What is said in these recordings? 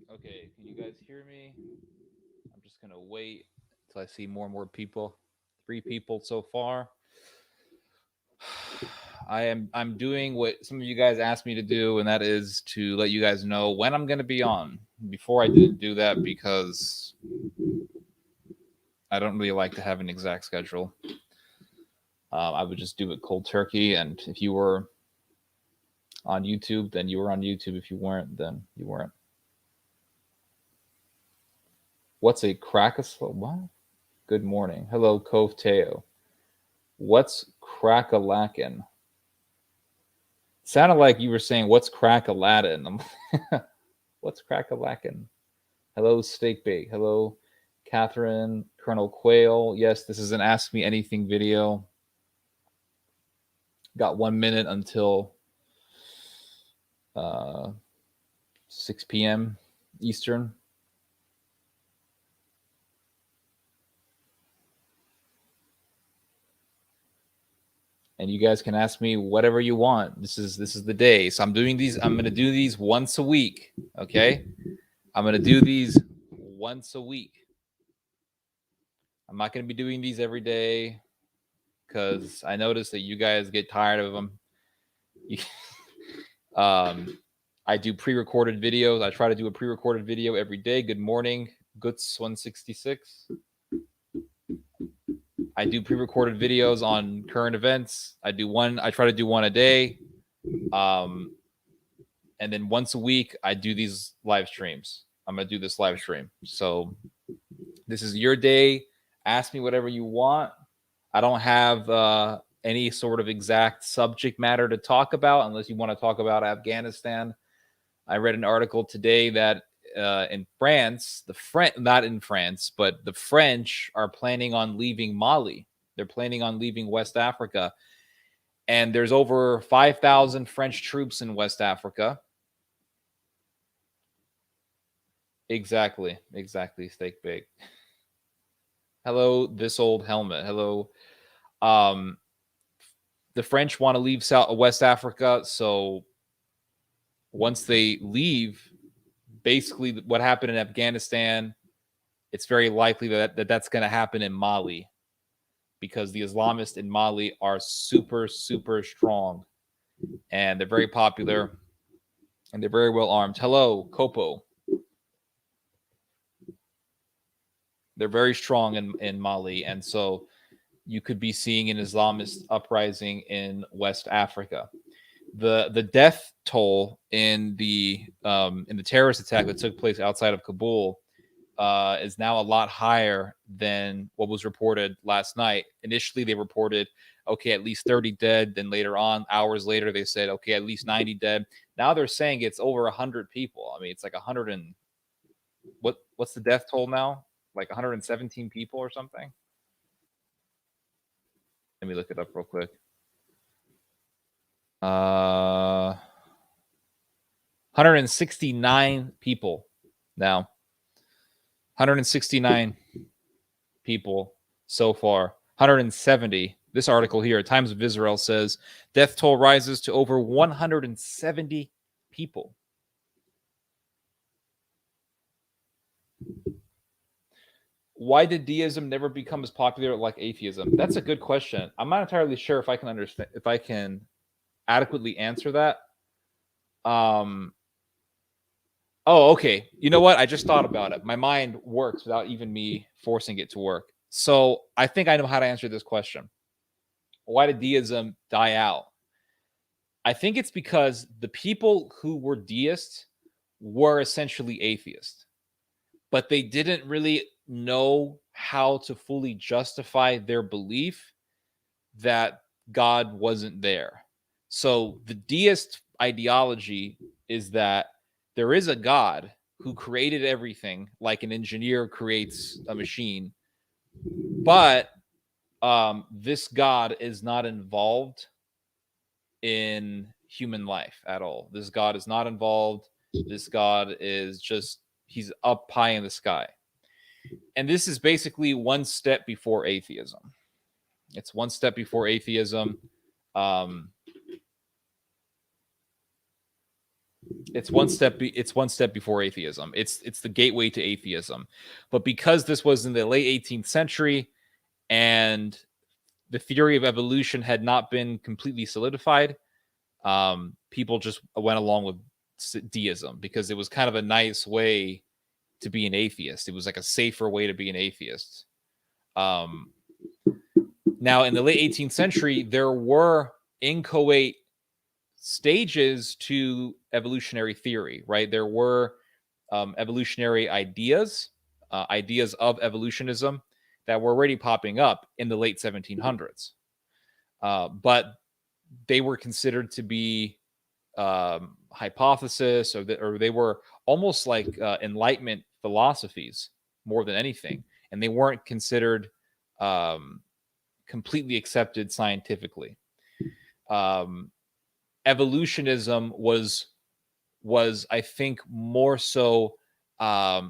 Okay, can you guys hear me? I'm just gonna wait until I see more and more people. 3 people so far. I'm doing what some of you guys asked me to do, and that is to let you guys know when I'm gonna be on. Before I didn't do that because I don't really like to have an exact schedule. I would just do it cold turkey, and if you were on YouTube, then you were on YouTube. If you weren't, then you weren't. What's a crack? What? Good morning. Hello, Cove Teo. What's crack-a-lackin'? Sounded like you were saying, what's crack-a-latin? What's crack-a-lackin'? Hello, Steak Bake. Hello, Catherine, Colonel Quail. Yes, this is an Ask Me Anything video. Got 1 minute until 6 p.m. Eastern. And you guys can ask me whatever you want. This is the day. So I'm doing these. I'm gonna do these once a week. Okay, I'm gonna do these once a week. I'm not gonna be doing these every day because I notice that you guys get tired of them. I do pre-recorded videos. I try to do a pre-recorded video every day. Good morning, Guts166. I do pre-recorded videos on current events. I try to do one a day. And then once a week, I do these live streams. I'm going to do this live stream. So this is your day. Ask me whatever you want. I don't have any sort of exact subject matter to talk about unless you want to talk about Afghanistan. I read an article today that in France, not in France, but the French are planning on leaving Mali. They're planning on leaving West Africa. And there's over 5,000 French troops in West Africa. Exactly. Steak bake. Hello, this old helmet. Hello. The French want to leave West Africa, so once they leave, basically what happened in Afghanistan, it's very likely that's going to happen in Mali because the Islamists in Mali are super, super strong and they're very popular and they're very well armed. Hello, Kopo. They're very strong in Mali, and so you could be seeing an Islamist uprising in West Africa. The death toll in the terrorist attack that took place outside of Kabul is now a lot higher than what was reported last night. Initially, they reported, okay, at least 30 dead. Then later on, hours later, they said, okay, at least 90 dead. Now they're saying it's over 100 people. I mean, it's like 100 and what's the death toll now? Like 117 people or something? Let me look it up real quick. 169 people now. 169 people so far. 170. This article here, Times of Israel, says death toll rises to over 170 people. Why did deism never become as popular like atheism? That's a good question. I'm not entirely sure if I can understand, if I can adequately answer that. Oh, okay. You know what? I just thought about it. My mind works without even me forcing it to work. So I think I know how to answer this question. Why did deism die out? I think it's because the people who were deists were essentially atheists, but they didn't really know how to fully justify their belief that God wasn't there. So the deist ideology is that there is a God who created everything, like an engineer creates a machine, but this God is not involved in human life at all. This God is not involved. This God is just, he's up high in the sky. And this is basically one step before atheism. It's one step before atheism. It's one step before atheism. It's the gateway to atheism. But because this was in the late 18th century and the theory of evolution had not been completely solidified, people just went along with deism because it was kind of a nice way to be an atheist. It was like a safer way to be an atheist. Now, in the late 18th century, there were inchoate stages to evolutionary theory, right? There were evolutionary ideas of evolutionism that were already popping up in the late 1700s. But they were considered to be hypothesis, or they were almost like Enlightenment philosophies more than anything. And they weren't considered completely accepted scientifically. Evolutionism was I think more so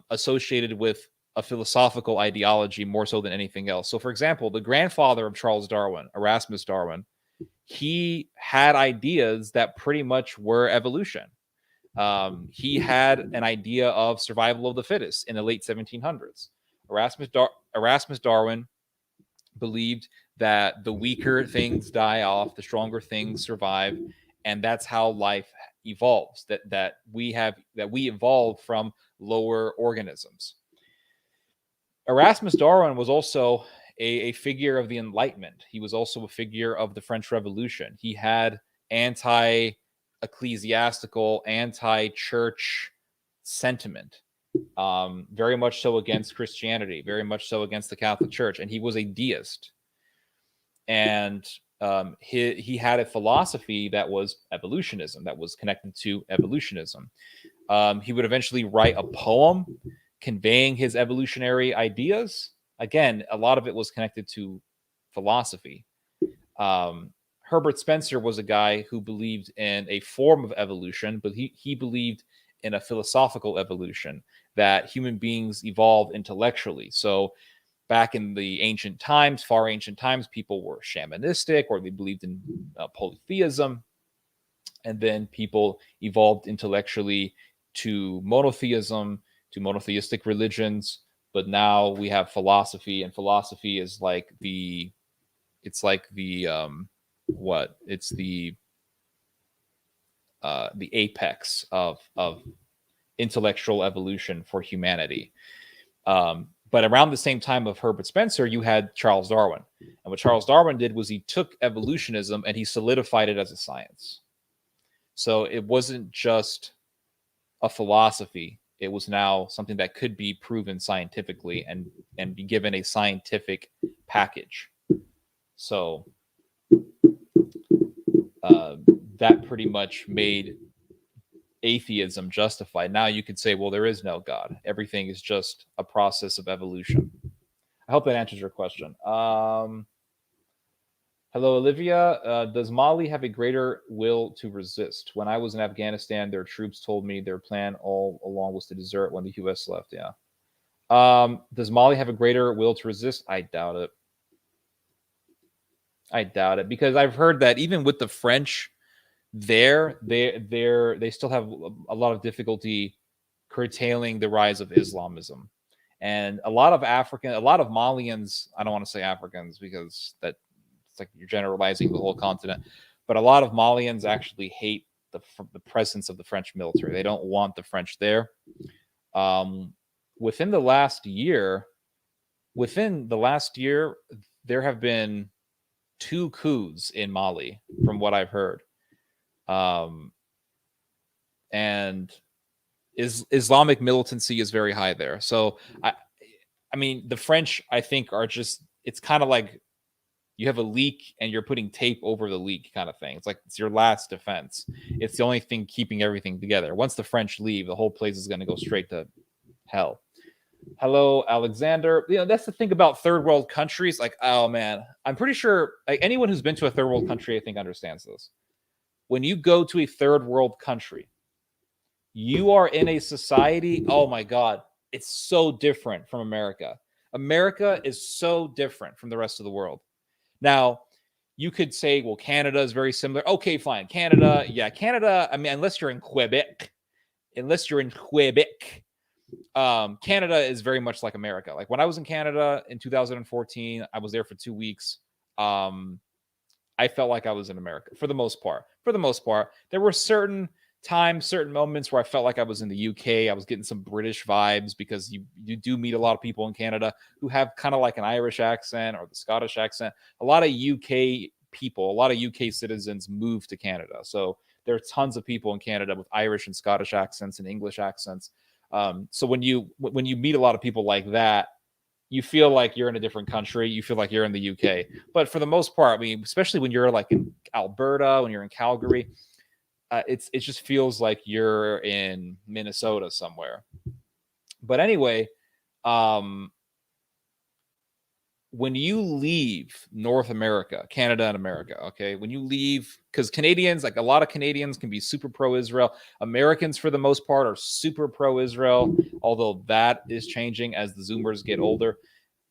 associated with a philosophical ideology more so than anything else. So, for example, the grandfather of Charles Darwin, Erasmus Darwin, he had ideas that pretty much were evolution. He had an idea of survival of the fittest in the late 1700s. Erasmus Darwin believed that the weaker things die off, the stronger things survive, and that's how life evolves. That we evolve from lower organisms. Erasmus Darwin was also a figure of the Enlightenment. He was also a figure of the French Revolution. He had anti-ecclesiastical, anti-church sentiment, very much so against Christianity, very much so against the Catholic Church, and he was a deist. And he had a philosophy that was evolutionism, that was connected to evolutionism. He would eventually write a poem conveying his evolutionary ideas. Again, a lot of it was connected to philosophy. Herbert Spencer was a guy who believed in a form of evolution, but he believed in a philosophical evolution, that human beings evolve intellectually. So back in the ancient times, far ancient times, people were shamanistic, or they believed in polytheism. And then people evolved intellectually to monotheism, to monotheistic religions. But now we have philosophy, and philosophy is like the apex of intellectual evolution for humanity. But around the same time of Herbert Spencer, you had Charles Darwin. And what Charles Darwin did was he took evolutionism and he solidified it as a science. So it wasn't just a philosophy. It was now something that could be proven scientifically and be given a scientific package. So that pretty much made atheism justified. Now you could say, well, there is no God. Everything is just a process of evolution. I hope that answers your question. Hello, Olivia. Does Mali have a greater will to resist? When I was in Afghanistan, their troops told me their plan all along was to desert when the U.S. left. Yeah. Does Mali have a greater will to resist? I doubt it. Because I've heard that even with the French they still have a lot of difficulty curtailing the rise of Islamism. And a lot of Malians, I don't want to say Africans because it's like you're generalizing the whole continent, but a lot of Malians actually hate the presence of the French military. They don't want the French there. Within the last year, there have been 2 coups in Mali, from what I've heard. And Islamic militancy is very high there. So I mean, the French, I think, are just, it's kind of like you have a leak and you're putting tape over the leak kind of thing. It's like it's your last defense. It's the only thing keeping everything together. Once the French leave, the whole place is going to go straight to hell. Hello, Alexander. That's the thing about third world countries. Like, oh man, I'm pretty sure like anyone who's been to a third world country, I think, understands this. When you go to a third world country, you are in a society, oh my God, it's so different from America. America is so different from the rest of the world. Now, you could say, well, Canada is very similar. Okay, fine. Canada, yeah, Canada. I mean, unless you're in Quebec, Canada is very much like America. Like when I was in Canada in 2014, I was there for 2 weeks. I felt like I was in America for the most part. For the most part, there were certain times, certain moments where I felt like I was in the UK. I was getting some British vibes because you do meet a lot of people in Canada who have kind of like an Irish accent or the Scottish accent. A lot of UK people, a lot of UK citizens move to Canada. So there are tons of people in Canada with Irish and Scottish accents and English accents. So when you meet a lot of people like that, you feel like you're in a different country. You feel like you're in the UK. But for the most part, I mean, especially when you're like in Alberta, when you're in Calgary, it just feels like you're in Minnesota somewhere. But anyway, when you leave North America, Canada and America, okay, when you leave, because Canadians, like a lot of Canadians can be super pro-Israel. Americans, for the most part, are super pro-Israel, although that is changing as the Zoomers get older.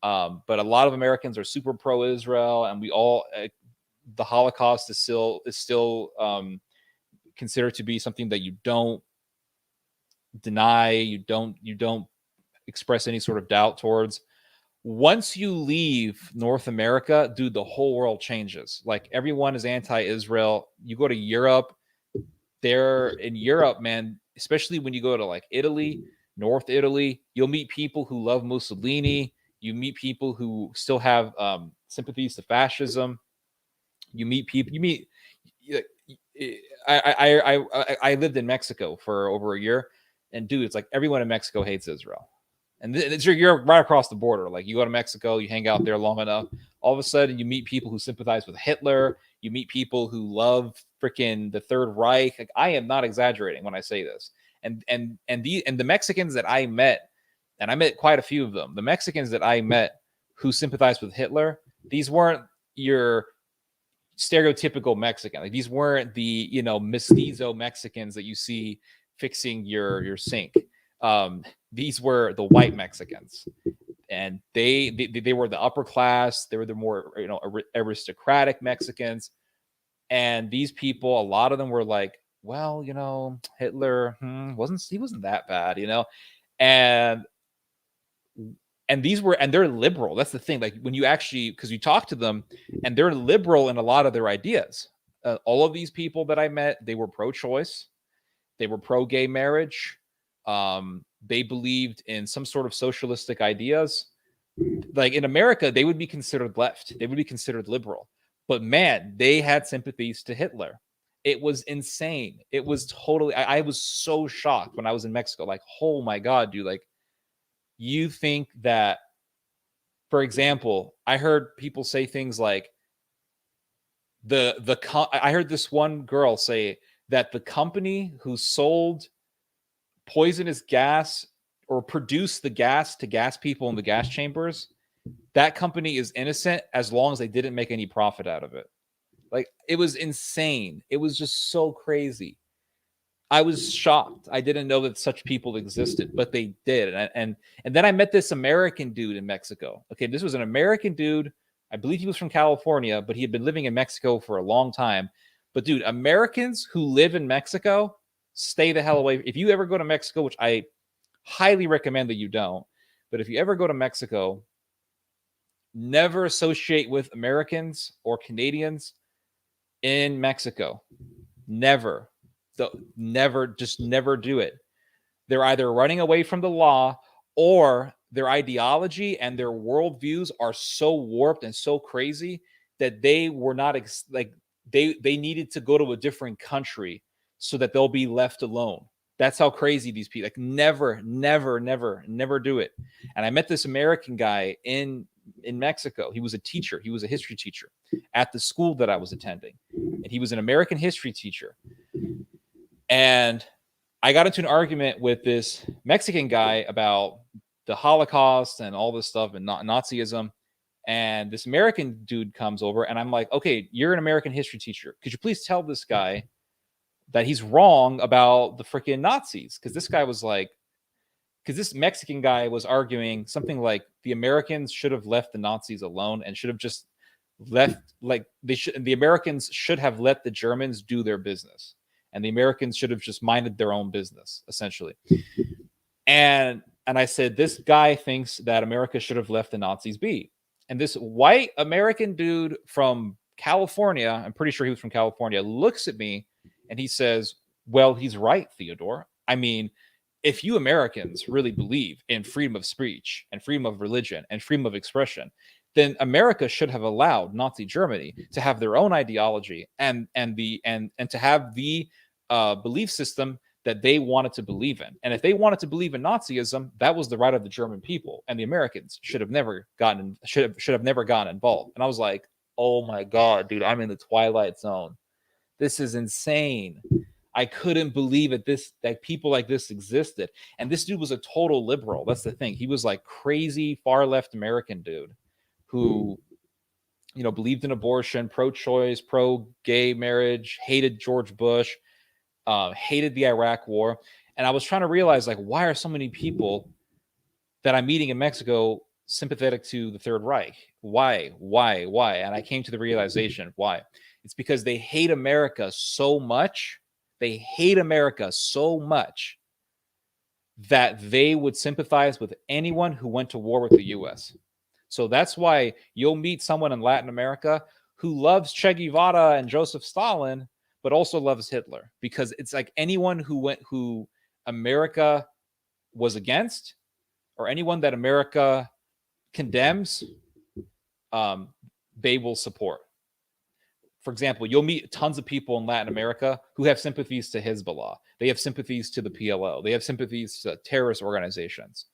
But a lot of Americans are super pro-Israel, and we all, the Holocaust is still considered to be something that you don't deny, you don't express any sort of doubt towards. Once you leave North America, dude, the whole world changes. Like everyone is anti-Israel. You go to Europe, they're in Europe, man, especially when you go to like Italy, North Italy, you'll meet people who love Mussolini. You meet people who still have sympathies to fascism. You meet people, I lived in Mexico for over a year, and dude, it's like everyone in Mexico hates Israel. And you're right across the border. Like you go to Mexico, you hang out there long enough, all of a sudden you meet people who sympathize with Hitler. You meet people who love freaking the Third Reich. Like I am not exaggerating when I say this. And the Mexicans that I met, and I met quite a few of them. The Mexicans that I met who sympathized with Hitler, these weren't your stereotypical Mexican. Like these weren't the mestizo Mexicans that you see fixing your sink. These were the white Mexicans, and they were the upper class. They were the more aristocratic Mexicans, and these people, a lot of them were like, well, Hitler wasn't that bad, and they're liberal. That's the thing. Like when you actually, because you talk to them, and they're liberal in a lot of their ideas. All of these people that I met, they were pro-choice, they were pro-gay marriage. They believed in some sort of socialistic ideas. Like in America, they would be considered left. They would be considered liberal. But man, they had sympathies to Hitler. It was insane. It was totally. I was so shocked when I was in Mexico. Like, oh my god, dude! Like, you think that, for example, I heard people say things like I heard this one girl say that the company who sold poisonous gas or produced the gas to gas people in the gas chambers, that company is innocent as long as they didn't make any profit out of it. Like it was insane. It was just so crazy. I was shocked. I didn't know that such people existed, but they did. And then I met this American dude in Mexico. Okay, this was an American dude. I believe he was from California, but he had been living in Mexico for a long time. But dude, Americans who live in Mexico, stay the hell away. If you ever go to Mexico, which I highly recommend that you don't, but if you ever go to Mexico, never associate with Americans or Canadians in Mexico. Never. Just never do it. They're either running away from the law, or their ideology and their worldviews are so warped and so crazy that they were not they needed to go to a different country so that they'll be left alone. That's how crazy these people, like never do it. And I met this American guy in Mexico. He was a teacher. He was a history teacher at the school that I was attending. And he was an American history teacher. And I got into an argument with this Mexican guy about the Holocaust and all this stuff and Nazism. And this American dude comes over, and I'm like, okay, you're an American history teacher. Could you please tell this guy that he's wrong about the freaking Nazis? Because this guy was like, because this Mexican guy was arguing something like the Americans should have left the Nazis alone and should have just the Americans should have let the Germans do their business, and the Americans should have just minded their own business, essentially. And I said, this guy thinks that America should have left the Nazis be. And this white American dude from California, I'm pretty sure he was from California, looks at me and he says, well, he's right, Theodore. I mean, if you Americans really believe in freedom of speech and freedom of religion and freedom of expression, then America should have allowed Nazi Germany to have their own ideology and to have the belief system that they wanted to believe in. And if they wanted to believe in Nazism, that was the right of the German people, and the Americans should have never gotten involved. And I was like, oh my God, dude, I'm in the Twilight Zone. This is insane. I couldn't believe that people like this existed. And this dude was a total liberal. That's the thing. He was like crazy far left American dude who, believed in abortion, pro-choice, pro-gay marriage, hated George Bush, hated the Iraq War. And I was trying to realize, like, why are so many people that I'm meeting in Mexico sympathetic to the Third Reich? Why? And I came to the realization why. It's because they hate America so much. They hate America so much that they would sympathize with anyone who went to war with the U.S. So that's why you'll meet someone in Latin America who loves Che Guevara and Joseph Stalin, but also loves Hitler, because it's like anyone who America was against, or anyone that America condemns, they will support. For example, you'll meet tons of people in Latin America who have sympathies to Hezbollah. They have sympathies to the PLO. They have sympathies to terrorist organizations.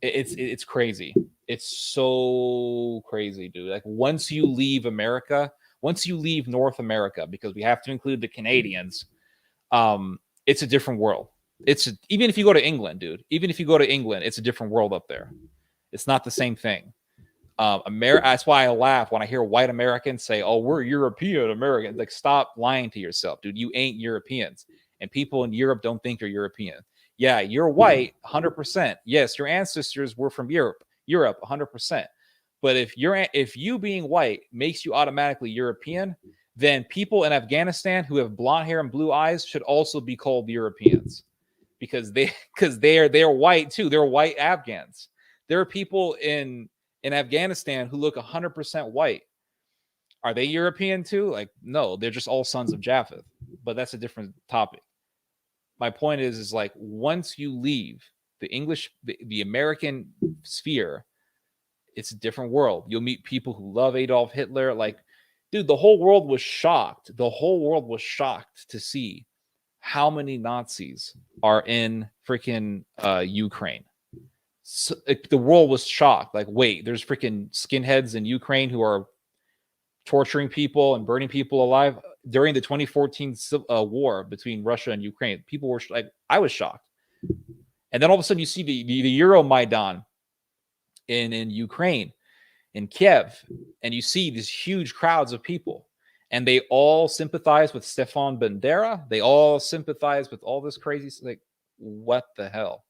It's crazy. It's so crazy, dude. Like, once you leave America, once you leave North America, because we have to include the Canadians, it's a different world. Even if you go to England, dude, it's a different world up there. It's not the same thing. That's why I laugh when I hear white Americans say, oh, we're European Americans. Like, stop lying to yourself, dude. You ain't Europeans. And people in Europe don't think you're European. Yeah, you're white, 100%. Yes, your ancestors were from Europe, 100%. But if you being white makes you automatically European, then people in Afghanistan who have blonde hair and blue eyes should also be called Europeans, because they're white too. They're white Afghans. There are people in Afghanistan who look 100% white. Are they European too? Like, no, they're just all sons of Japheth. But that's a different topic. My point is like, once you leave the American sphere, it's a different world. You'll meet people who love Adolf Hitler. Like, dude, the whole world was shocked. The whole world was shocked to see how many Nazis are in freaking Ukraine. So, the world was shocked. Like, wait, there's freaking skinheads in Ukraine who are torturing people and burning people alive during the 2014 war between Russia and Ukraine. People were like, I was shocked. And then all of a sudden you see the Euromaidan in Ukraine, in Kiev, and you see these huge crowds of people, and they all sympathize with Stefan Bandera. They all sympathize with all this crazy, like, what the hell,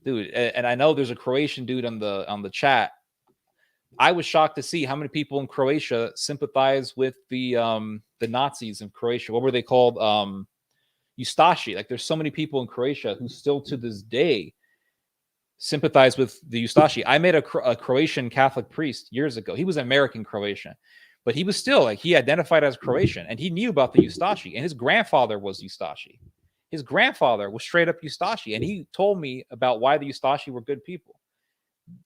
dude? And I know there's a Croatian dude on the chat. I was shocked to see how many people in Croatia sympathize with the Nazis in Croatia. What were they called? Ustashi. Like, there's so many people in Croatia who still to this day sympathize with the Ustashi. I met a Croatian Catholic priest years ago. He was American Croatian, but he was still, like, he identified as Croatian, and he knew about the Ustashi, and his grandfather was Ustashi. His grandfather was straight up Ustashi, and he told me about why the Ustashi were good people.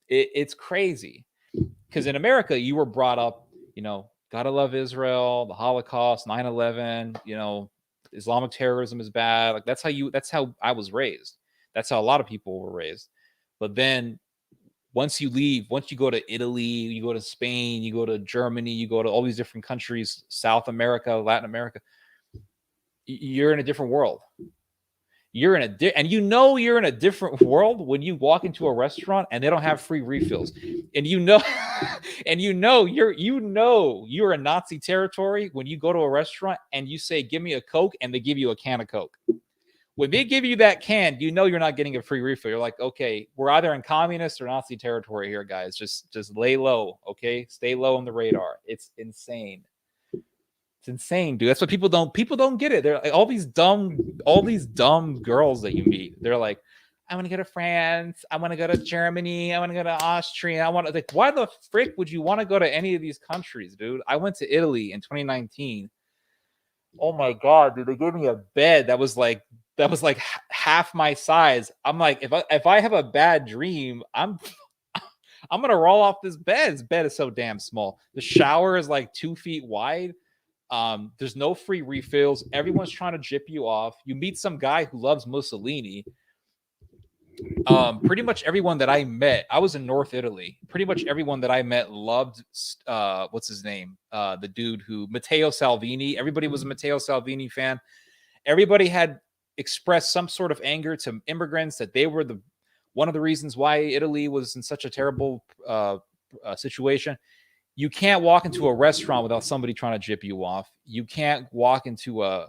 It's crazy, because in America, you were brought up, gotta love Israel, the Holocaust, 9/11, Islamic terrorism is bad. Like, that's how I was raised. That's how a lot of people were raised. But then once you go to Italy, you go to Spain, you go to Germany, you go to all these different countries, South America, Latin America, you're in a different world. You're in you're in a different world when you walk into a restaurant and they don't have free refills, and you're in Nazi territory when you go to a restaurant and you say, "Give me a Coke," and they give you a can of Coke. When they give you that can, you know you're not getting a free refill. You're like, okay, we're either in communist or Nazi territory here, guys. Just lay low, okay? Stay low on the radar. It's insane. It's insane, dude. That's what people don't get it. They're like all these dumb girls that you meet. They're like, I want to go to France. I want to go to Germany. I want to go to Austria. I want to like, why the frick would you want to go to any of these countries, dude? I went to Italy in 2019. Oh my god, dude! They gave me a bed that was like half my size. I'm like, if I have a bad dream, I'm gonna roll off this bed. This bed is so damn small. The shower is like 2 feet wide. There's no free refills. Everyone's trying to jip you off. You meet some guy who loves Mussolini. Pretty much everyone that I met, I was in North Italy. Pretty much everyone that I met loved what's his name? The dude who Matteo Salvini. Everybody was a Matteo Salvini fan. Everybody had expressed some sort of anger to immigrants that they were one of the reasons why Italy was in such a terrible situation. You can't walk into a restaurant without somebody trying to jip you off. You can't walk into a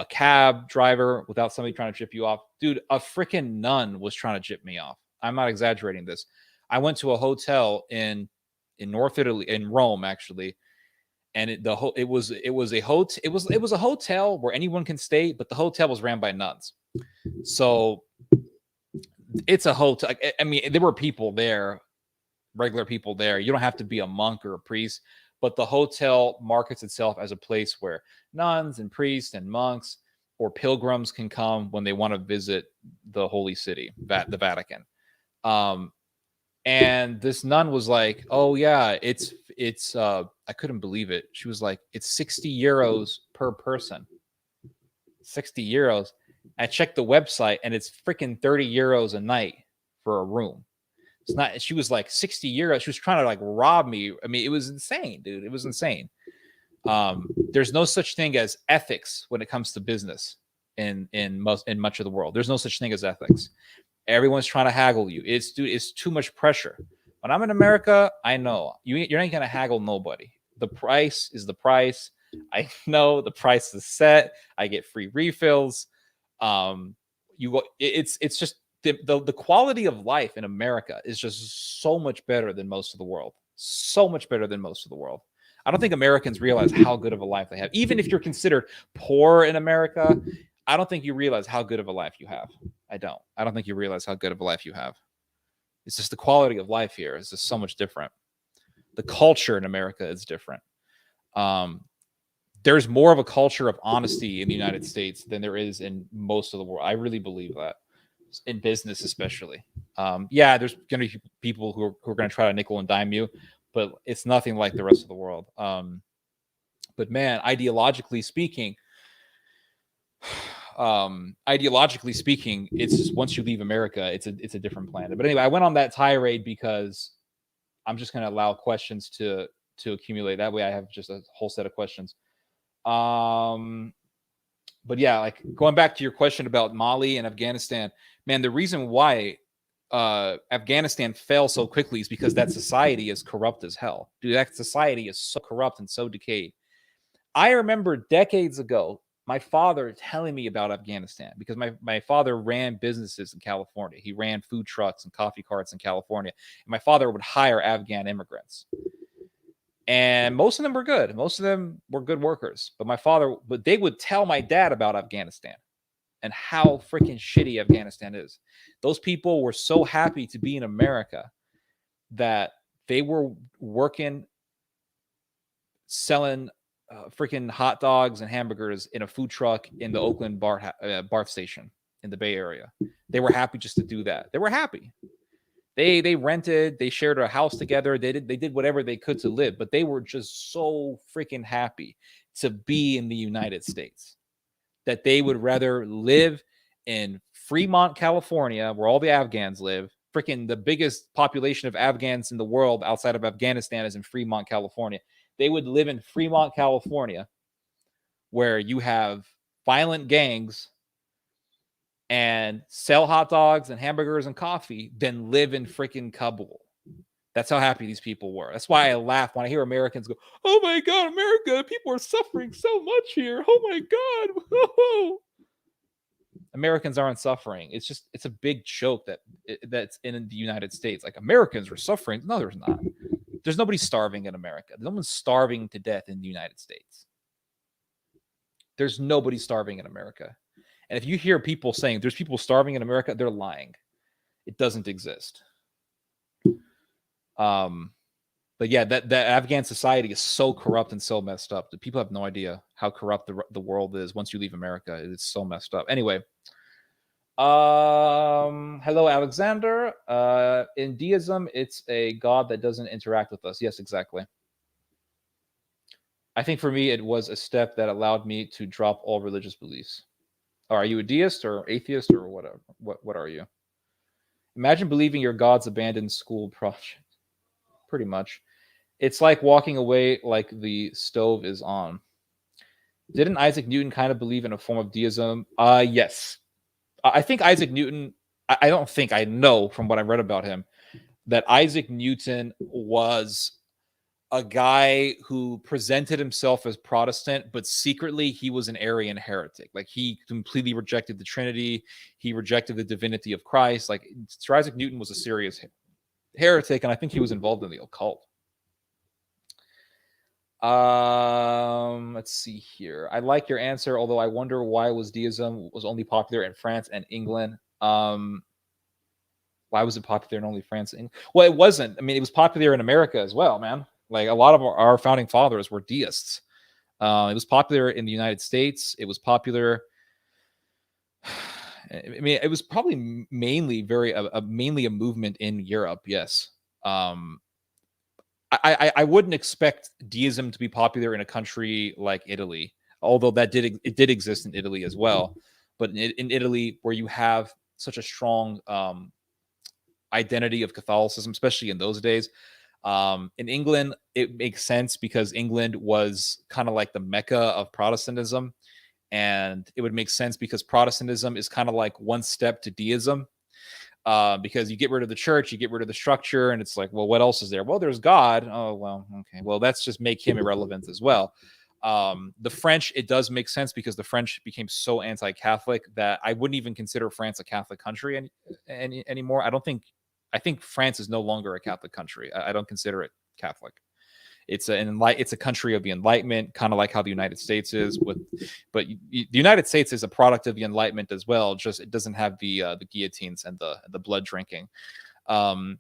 cab driver without somebody trying to jip you off. Dude, a freaking nun was trying to jip me off. I'm not exaggerating this. I went to a hotel in North Italy, in Rome, actually, and it was a hotel where anyone can stay, but the hotel was ran by nuns. So it's a hotel. I mean, there were people there, regular people there. You don't have to be a monk or a priest, but the hotel markets itself as a place where nuns and priests and monks or pilgrims can come when they want to visit the holy city, the Vatican. And this nun was like, "Oh yeah, it's I couldn't believe it." She was like, "It's 60 euros per person." 60 euros. I checked the website and it's freaking 30 euros a night for a room. It's not, she was like 60 euros. She was trying to like rob me. I mean, it was insane, dude. It was insane. There's no such thing as ethics when it comes to business in much of the world. There's no such thing as ethics. Everyone's trying to haggle you. It's too much pressure. When I'm in America, I know you're not gonna haggle nobody. The price is the price. I know the price is set. I get free refills. It's just the quality of life in America is just so much better than most of the world. So much better than most of the world. I don't think Americans realize how good of a life they have. Even if you're considered poor in America, I don't think you realize how good of a life you have. I don't think you realize how good of a life you have. It's just the quality of life here is just so much different. The culture in America is different. There's more of a culture of honesty in the United States than there is in most of the world. I really believe that, in business especially. Yeah, there's going to be people who are going to try to nickel and dime you, but it's nothing like the rest of the world. But man, ideologically speaking, it's just, once you leave America, it's a different planet. But anyway, I went on that tirade because I'm just going to allow questions to accumulate. That way I have just a whole set of questions. But yeah, like going back to your question about Mali and Afghanistan, man, the reason why Afghanistan fell so quickly is because that society is corrupt as hell. Dude, that society is so corrupt and so decayed. I remember decades ago, my father telling me about Afghanistan because my father ran businesses in California. He ran food trucks and coffee carts in California. And my father would hire Afghan immigrants. And most of them were good. Most of them were good workers. But they would tell my dad about Afghanistan and how freaking shitty Afghanistan is. Those people were so happy to be in America that they were working, selling freaking hot dogs and hamburgers in a food truck in the Oakland BART station in the Bay Area. They were happy just to do that. They were happy. They rented, they shared a house together. They did whatever they could to live, but they were just so freaking happy to be in the United States that they would rather live in Fremont, California, where all the Afghans live. Freaking the biggest population of Afghans in the world outside of Afghanistan is in Fremont, California. They would live in Fremont, California, where you have violent gangs and sell hot dogs and hamburgers and coffee than live in freaking Kabul. That's how happy these people were. That's why I laugh when I hear Americans go, "Oh my God, America, people are suffering so much here. Oh my God." Americans aren't suffering. It's a big joke that's in the United States. Like, Americans are suffering. No, there's not. There's nobody starving in America. No one's starving to death in the United States. There's nobody starving in America. And if you hear people saying there's people starving in America, they're lying. It doesn't exist. But yeah, that Afghan society is so corrupt and so messed up that people have no idea how corrupt the world is once you leave America. It's so messed up. Anyway, hello, Alexander. In deism, it's a god that doesn't interact with us. Yes, exactly. I think for me, it was a step that allowed me to drop all religious beliefs. Are you a deist or atheist or whatever? What are you? Imagine believing your God's abandoned school project. Pretty much. It's like walking away like the stove is on. Didn't Isaac Newton kind of believe in a form of deism? Yes. I think Isaac Newton, I don't think, I know from what I read about him, that Isaac Newton was a guy who presented himself as Protestant, but secretly he was an Arian heretic. Like, he completely rejected the Trinity. He rejected the divinity of Christ. Like, Sir Isaac Newton was a serious heretic, and I think he was involved in the occult. Let's see here. I like your answer, although I wonder why deism was only popular in France and England. Why was it popular in only France and England? Well, it wasn't. I mean, it was popular in America as well, man. Like, a lot of our founding fathers were deists. It was popular in the United States. It was popular. I mean, it was probably mainly mainly a movement in Europe. Yes. I wouldn't expect deism to be popular in a country like Italy, although it did exist in Italy as well. But in Italy, where you have such a strong identity of Catholicism, especially in those days, in England, it makes sense because England was kind of like the Mecca of Protestantism, and it would make sense because Protestantism is kind of like one step to deism. Because you get rid of the church, you get rid of the structure, and it's like, well, what else is there? Well, there's God. Oh, well, okay. Well, that's just make him irrelevant as well. The French, it does make sense because the French became so anti-Catholic that I wouldn't even consider France a Catholic country anymore. I think France is no longer a Catholic country. I don't consider it Catholic. It's a country of the Enlightenment, kind of like how the United States is. But the United States is a product of the Enlightenment as well. Just it doesn't have the guillotines and the blood drinking. But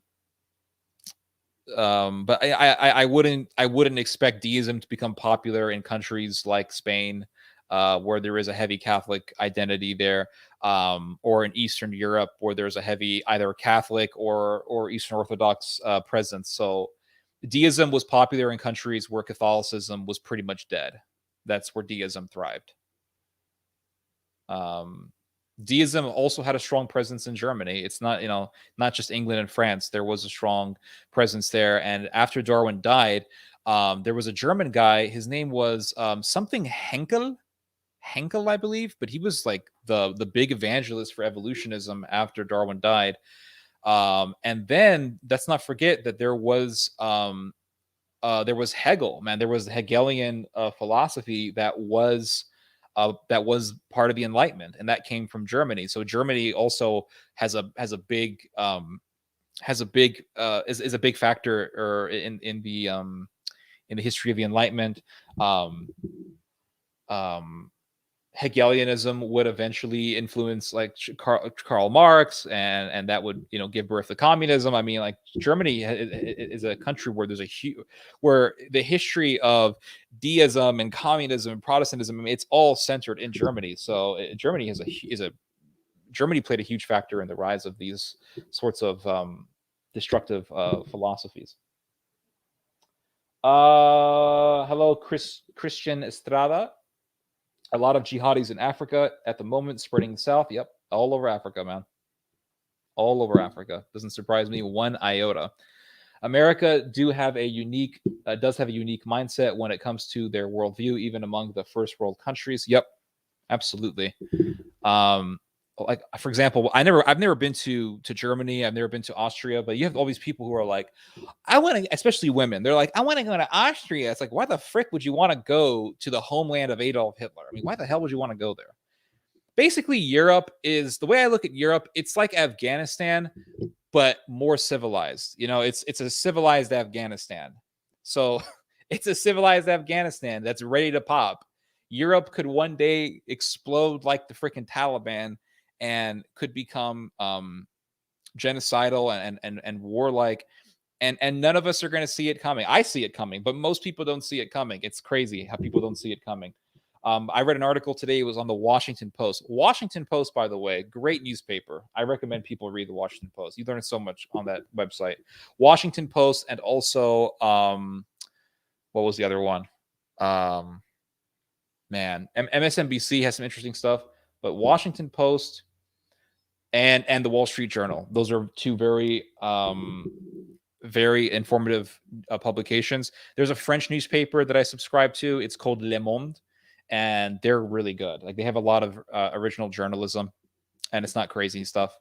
I wouldn't expect deism to become popular in countries like Spain, where there is a heavy Catholic identity there, or in Eastern Europe where there's a heavy either Catholic or Eastern Orthodox presence. So deism was popular in countries where Catholicism was pretty much dead. That's where deism thrived. Deism also had a strong presence in Germany. It's not just England and France. There was a strong presence there. And after Darwin died, there was a German guy. His name was something Henkel, I believe, but he was like the big evangelist for evolutionism after Darwin died. And then let's not forget that there was Hegel, man. There was the Hegelian philosophy that was part of the Enlightenment, and that came from Germany. So Germany also is a big factor in the history of the Enlightenment. Hegelianism would eventually influence like Karl Marx, and that would give birth to communism. I mean, like, Germany is a country where there's where the history of deism and communism and Protestantism, I mean, it's all centered in Germany. So Germany Germany played a huge factor in the rise of these sorts of destructive philosophies. Hello, Christian Estrada. A lot of jihadis in Africa at the moment, spreading south. Yep, all over Africa, man. All over Africa. Doesn't surprise me one iota. America does have a unique mindset when it comes to their worldview, even among the first world countries. Yep, absolutely. Like, for example, I've never been to Germany. I've never been to Austria, but you have all these people who are like, I want to, especially women. They're like, I want to go to Austria. It's like, why the frick would you want to go to the homeland of Adolf Hitler? I mean, why the hell would you want to go there? basically Europe is the way I look at Europe. It's like Afghanistan, but more civilized. It's a civilized Afghanistan. So it's a civilized Afghanistan that's ready to pop. Europe could one day explode like the freaking Taliban and could become genocidal and warlike. And none of us are going to see it coming. I see it coming, but most people don't see it coming. It's crazy how people don't see it coming. I read an article today. It was on the Washington Post. Washington Post, by the way, great newspaper. I recommend people read the Washington Post. You learn so much on that website. Washington Post, and also, what was the other one? MSNBC has some interesting stuff, but Washington Post and the Wall Street Journal. Those are two very informative publications. There's a French newspaper that I subscribe to. It's called Le Monde, and they're really good. Like, they have a lot of original journalism, and it's not crazy stuff.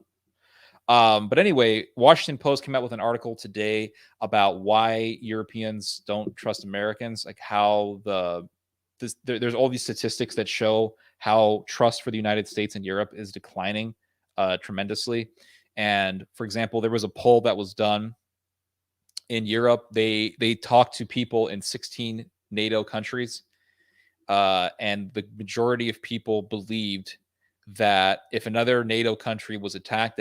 But anyway, Washington Post came out with an article today about why Europeans don't trust Americans, like how there's all these statistics that show how trust for the United States and Europe is declining tremendously. And for example, there was a poll that was done in Europe. They talked to people in 16 NATO countries, and the majority of people believed that if another NATO country was attacked,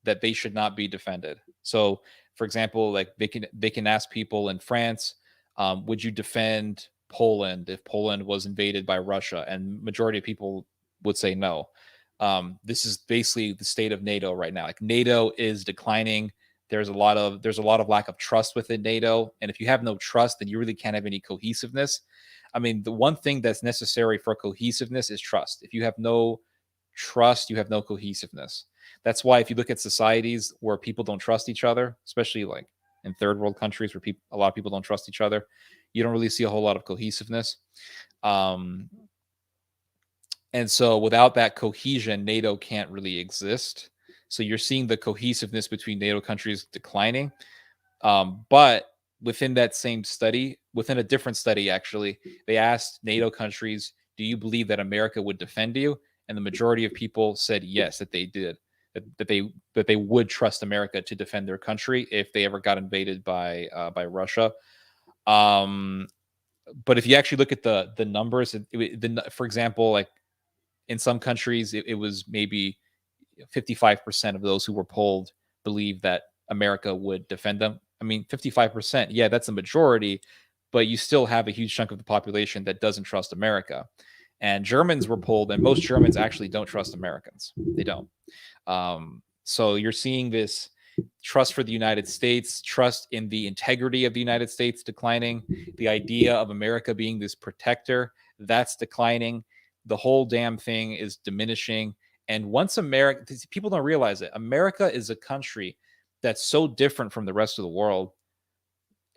that they should not be defended. So, for example, like they can ask people in France, would you defend Poland if Poland was invaded by Russia? And majority of people would say no. This is basically the state of NATO right now. Like, NATO is declining. There's a lot of lack of trust within NATO, and if you have no trust, then you really can't have any cohesiveness. I mean, the one thing that's necessary for cohesiveness is trust. If you have no trust, you have no cohesiveness. That's why if you look at societies where people don't trust each other, especially like in third world countries where a lot of people don't trust each other, you don't really see a whole lot of cohesiveness. And so without that cohesion, NATO can't really exist. So you're seeing the cohesiveness between NATO countries declining. But within that same study, within a different study, actually, they asked NATO countries, do you believe that America would defend you? And the majority of people said yes, that they did, that they would trust America to defend their country if they ever got invaded by Russia. But if you actually look at the numbers, for example, like in some countries, it was maybe 55% of those who were polled believe that America would defend them. I mean, 55%, yeah, that's a majority, but you still have a huge chunk of the population that doesn't trust America. And Germans were polled, and most Germans actually don't trust Americans. They don't. So you're seeing this trust for the United States, trust in the integrity of the United States declining. The idea of America being this protector, that's declining. The whole damn thing is diminishing. And once America, people don't realize it, America is a country that's so different from the rest of the world.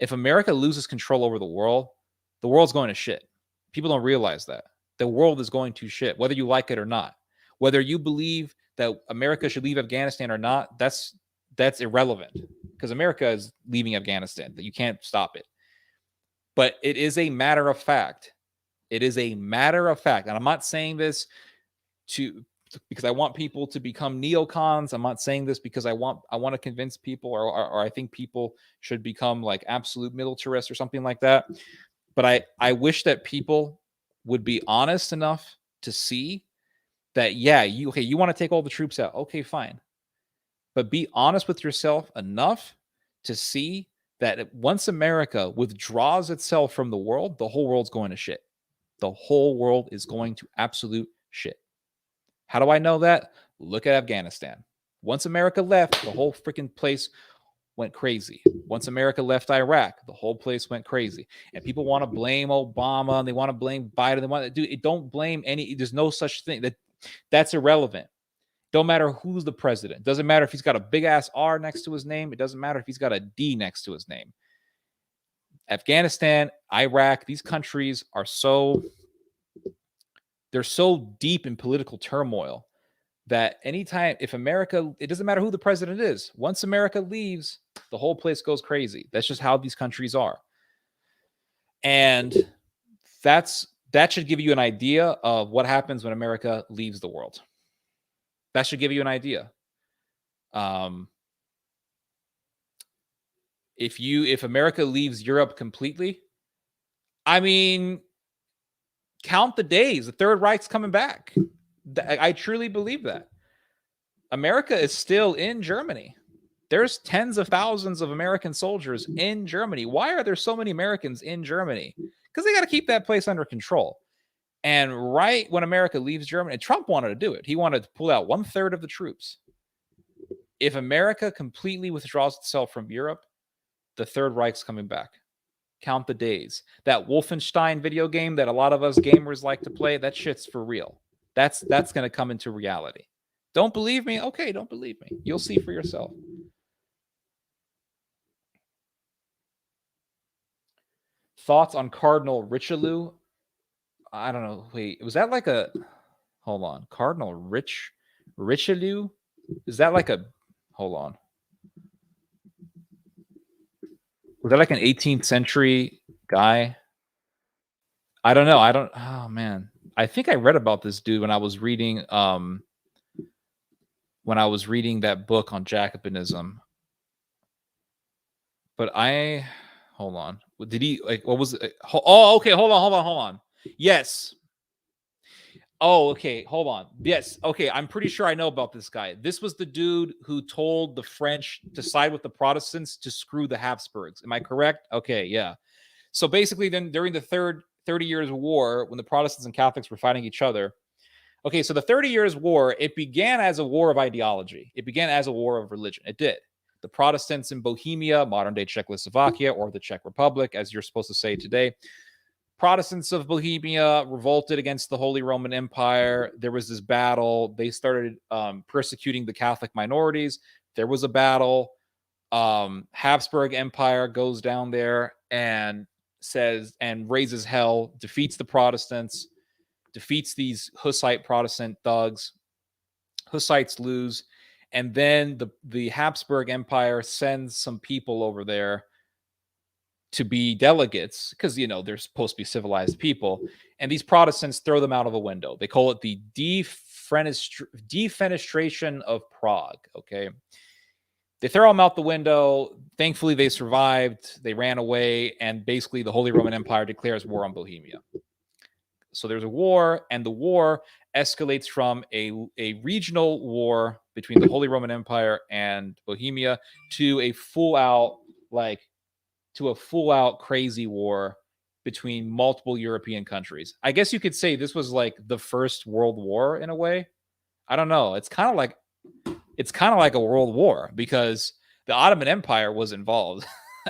If America loses control over the world's going to shit. People don't realize that. The world is going to shit, whether you like it or not. Whether you believe that America should leave Afghanistan or not, that's irrelevant, because America is leaving Afghanistan. That you can't stop it. But it is a matter of fact. It is a matter of fact. And I'm not saying this because I want people to become neocons. I'm not saying this because I want to convince people or I think people should become like absolute militarists or something like that. But I wish that people would be honest enough to see that, yeah, you want to take all the troops out. Okay, fine. But be honest with yourself enough to see that once America withdraws itself from the world, the whole world's going to shit. The whole world is going to absolute shit. How do I know that? Look at Afghanistan. Once America left, the whole freaking place went crazy. Once America left Iraq, the whole place went crazy. And people want to blame Obama and they want to blame Biden. They want to do it. Don't blame any. There's no such thing. That's irrelevant. Don't matter who's the president. Doesn't matter if he's got a big ass R next to his name. It doesn't matter if he's got a D next to his name. Afghanistan, Iraq, these countries are they're so deep in political turmoil that anytime, if America, it doesn't matter who the president is, once America leaves, the whole place goes crazy. That's just how these countries are. And that's That should give you an idea of what happens when America leaves the world. That should give you an idea. If America leaves Europe completely, I mean, count the days. The Third Reich's coming back. I truly believe that. America is still in Germany. There's tens of thousands of American soldiers in Germany. Why are there so many Americans in Germany? Because they got to keep that place under control. And right when America leaves Germany, and Trump wanted to do it. He wanted to pull out 1/3 of the troops. If America completely withdraws itself from Europe, the Third Reich's coming back. Count the days. That Wolfenstein video game that a lot of us gamers like to play, that shit's for real. That's going to come into reality. Don't believe me? Okay, don't believe me. You'll see for yourself. Thoughts on Cardinal Richelieu? I don't know. Wait, was that like a... Hold on. Cardinal Richelieu? Is that like a... Hold on. Was that like an 18th century guy? I don't know. Oh, man. I think I read about this dude when I was reading that book on Jacobinism. But hold on. Did he what was it? Oh, okay. Hold on. Yes. Oh, okay. Hold on. Yes. Okay. I'm pretty sure I know about this guy. This was the dude who told the French to side with the Protestants to screw the Habsburgs. Am I correct? Okay. Yeah. So basically, then during the 30 Years' War, when the Protestants and Catholics were fighting each other. Okay. So the 30 Years' War, it began as a war of ideology. It began as a war of religion. It did. The Protestants in Bohemia, modern-day Czechoslovakia, or the Czech Republic, as you're supposed to say today. Protestants of Bohemia revolted against the Holy Roman Empire. There was this battle. They started persecuting the Catholic minorities. There was a battle. Habsburg Empire goes down there and raises hell, defeats the Protestants, defeats these Hussite Protestant thugs. Hussites lose. And then the Habsburg Empire sends some people over there to be delegates because, they're supposed to be civilized people. And these Protestants throw them out of a window. They call it the defenestration of Prague. Okay. They throw them out the window. Thankfully, they survived. They ran away. And basically, the Holy Roman Empire declares war on Bohemia. So there's a war, and the war escalates from a regional war between the Holy Roman Empire and Bohemia to a full-out crazy war between multiple European countries. I guess you could say this was like the First World War in a way. I don't know. It's kind of like a world war because the Ottoman Empire was involved.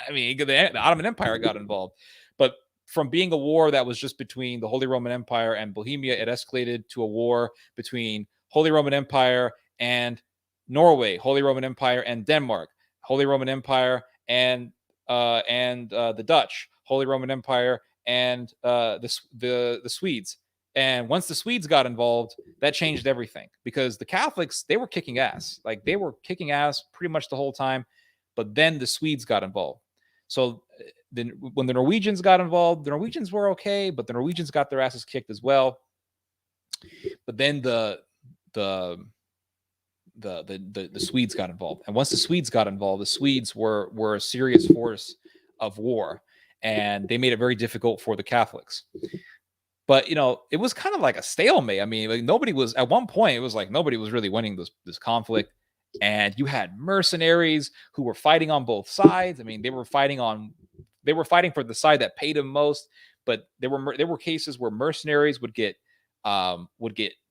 I mean, the Ottoman Empire got involved, but from being a war that was just between the Holy Roman Empire and Bohemia, it escalated to a war between Holy Roman Empire and Norway, Holy Roman Empire and Denmark, Holy Roman Empire and the Dutch, Holy Roman Empire and the Swedes. And once the Swedes got involved, that changed everything because the Catholics, they were kicking ass. Like they were kicking ass pretty much the whole time. But then the Swedes got involved. So then when the Norwegians got involved, the Norwegians were okay, but the Norwegians got their asses kicked as well. But then the Swedes got involved. And once the Swedes got involved, the Swedes were a serious force of war. And they made it very difficult for the Catholics. But, it was kind of like a stalemate. I mean, like nobody was, at one point, it was like nobody was really winning this conflict. And you had mercenaries who were fighting on both sides. I mean, they were fighting for the side that paid them most. But there were cases where mercenaries would get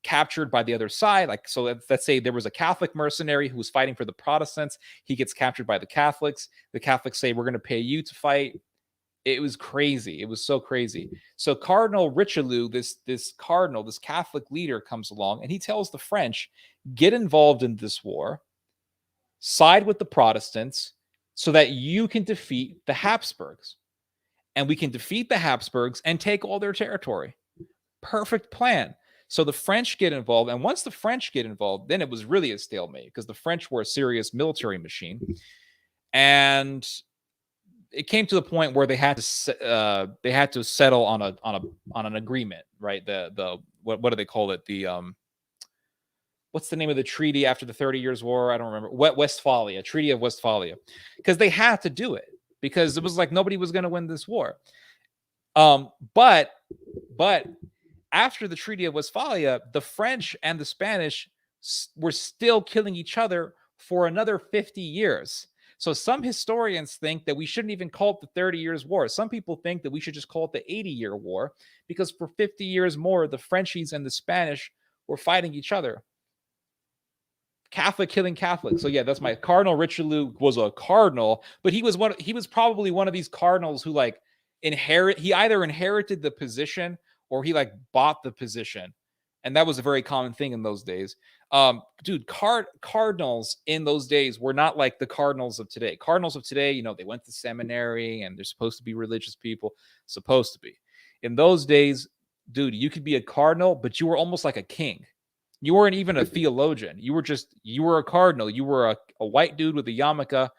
captured by the other side. Like, so let's say there was a Catholic mercenary who was fighting for the Protestants. He gets captured by the Catholics. The Catholics say, we're going to pay you to fight. It was crazy. It was so crazy. So Cardinal Richelieu, this Catholic leader, comes along and he tells the French, get involved in this war, side with the Protestants so that you can defeat the Habsburgs. And we can defeat the Habsburgs and take all their territory. Perfect plan. So the French get involved. And once the French get involved, then it was really a stalemate because the French were a serious military machine. And it came to the point where they had to settle on an agreement, right? The what do they call it? The what's the name of the treaty after the 30 Years' War? I don't remember. Westphalia, Treaty of Westphalia, because they had to do it because it was like nobody was going to win this war. But after the Treaty of Westphalia, the French and the Spanish were still killing each other for another 50 years. So some historians think that we shouldn't even call it the 30 Years' War. Some people think that we should just call it the 80-year war because for 50 years more, the Frenchies and the Spanish were fighting each other. Catholic killing Catholic. So yeah, that's my Cardinal Richelieu was a cardinal, but he was probably one of these cardinals who like he either inherited the position or he like bought the position. And that was a very common thing in those days. Dude, cardinals in those days were not like the cardinals of today. Cardinals of today, you know, they went to seminary and they're supposed to be religious people, supposed to be. In those days, dude, you could be a cardinal, but you were almost like a king. You weren't even a theologian. You were a cardinal. You were a white dude with a yarmulke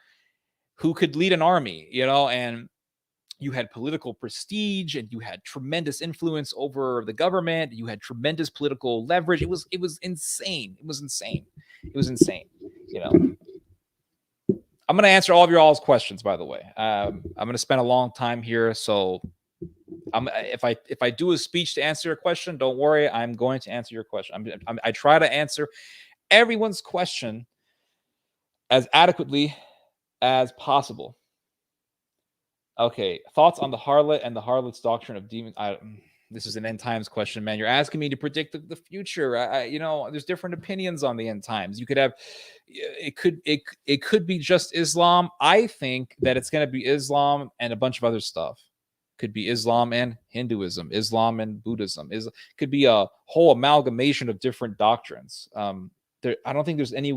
who could lead an army, you know, and you had political prestige and you had tremendous influence over the government. You had tremendous political leverage. It was insane. It was insane. You know, I'm going to answer all of your all's questions, by the way. I'm going to spend a long time here. So if I do a speech to answer your question, don't worry. I'm going to answer your question. I try to answer everyone's question as adequately as possible. Okay, thoughts on the harlot and the harlot's doctrine of demons. This is an end times question, man. You're asking me to predict the future. You know, there's different opinions on the end times. You could have, it could be just Islam. I think that it's going to be Islam and a bunch of other stuff. Could be Islam and Hinduism, Islam and Buddhism. Could be a whole amalgamation of different doctrines. I don't think there's any.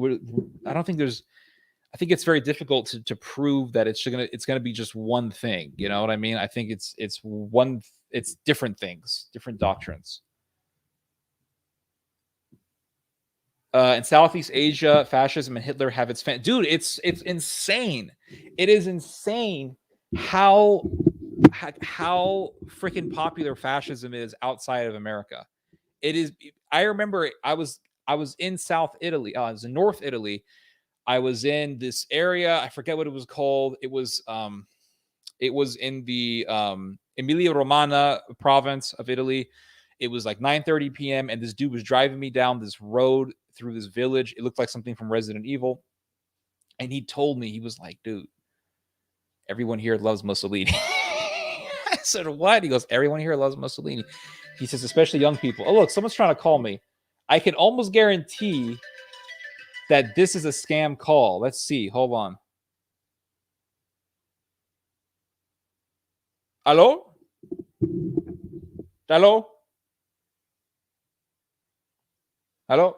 I think it's very difficult to prove that it's gonna be just one thing. You know what I mean? I think it's different things, different doctrines. In Southeast Asia, fascism and Hitler have its dude. It's insane. It is insane how freaking popular fascism is outside of America. It is. I remember I was in South Italy. I was in North Italy. I was in this area. I forget what it was called. It was in the Emilia-Romagna province of Italy. It was like 9:30 p.m. and this dude was driving me down this road through this village. It looked like something from Resident Evil. And he told me, he was like, dude, everyone here loves Mussolini. I said, what? He goes, everyone here loves Mussolini. He says, especially young people. Oh, look, someone's trying to call me. I can almost guarantee that this is a scam call. Let's see. Hold on. Hello? Hello? Hello?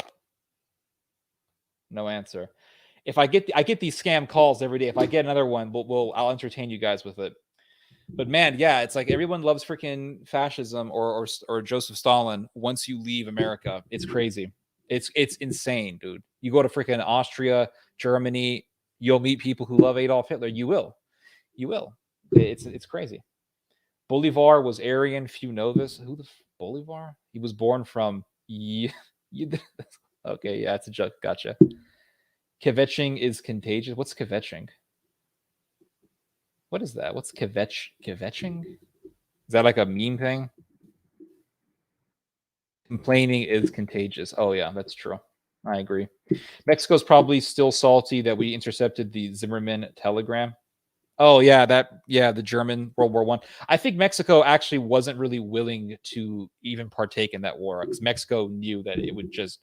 No answer. If I get these scam calls every day. If I get another one, I'll entertain you guys with it. But man, yeah, it's like everyone loves freaking fascism or Joseph Stalin once you leave America. It's crazy. It's insane, dude. You go to freaking Austria, Germany, you'll meet people who love Adolf Hitler. You will. It's crazy. Bolivar was Aryan, few know this. Who the Bolivar? He was born from okay, yeah, it's a joke. Gotcha. Kvetching is contagious. What's kvetching? What is that? What's kvetching? Is that like a meme thing? Complaining is contagious. Oh yeah, that's true. I agree. Mexico's probably still salty that we intercepted the Zimmerman telegram. Oh yeah, the German World War I. I think Mexico actually wasn't really willing to even partake in that war because Mexico knew that it would just.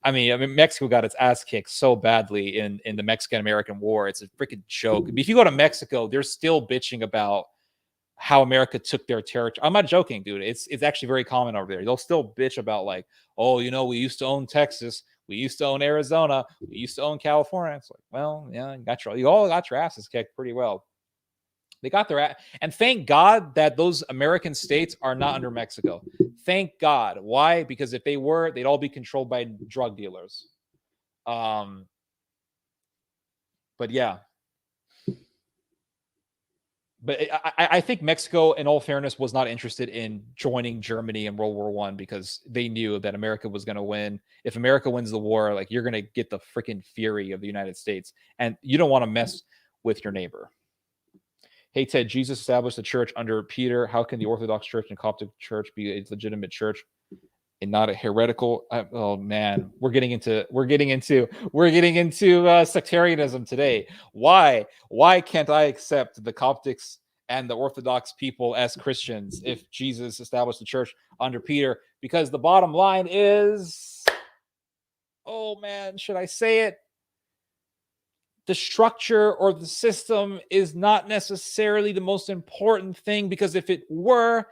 I mean, Mexico got its ass kicked so badly in the Mexican-American War. It's a freaking joke. If you go to Mexico, they're still bitching about how America took their territory. I'm not joking, dude. It's actually very common over there. They'll still bitch about like, oh, you know, we used to own Texas, we used to own Arizona, we used to own California. It's like, well, yeah, you all got your asses kicked pretty well. They got their ass, and thank God that those American states are not under Mexico. Thank God. Why? Because if they were, they'd all be controlled by drug dealers. But yeah. But I think Mexico, in all fairness, was not interested in joining Germany in World War I because they knew that America was going to win. If America wins the war, like, you're going to get the freaking fury of the United States, and you don't want to mess with your neighbor. Hey, Ted, Jesus established the church under Peter. How can the Orthodox Church and Coptic Church be a legitimate church and not a heretical? Oh man, we're getting into sectarianism today. Why can't I accept the Coptics and the Orthodox people as Christians if Jesus established the church under Peter? Because the bottom line is, oh man, should I say it? The structure or the system is not necessarily the most important thing, because if it were,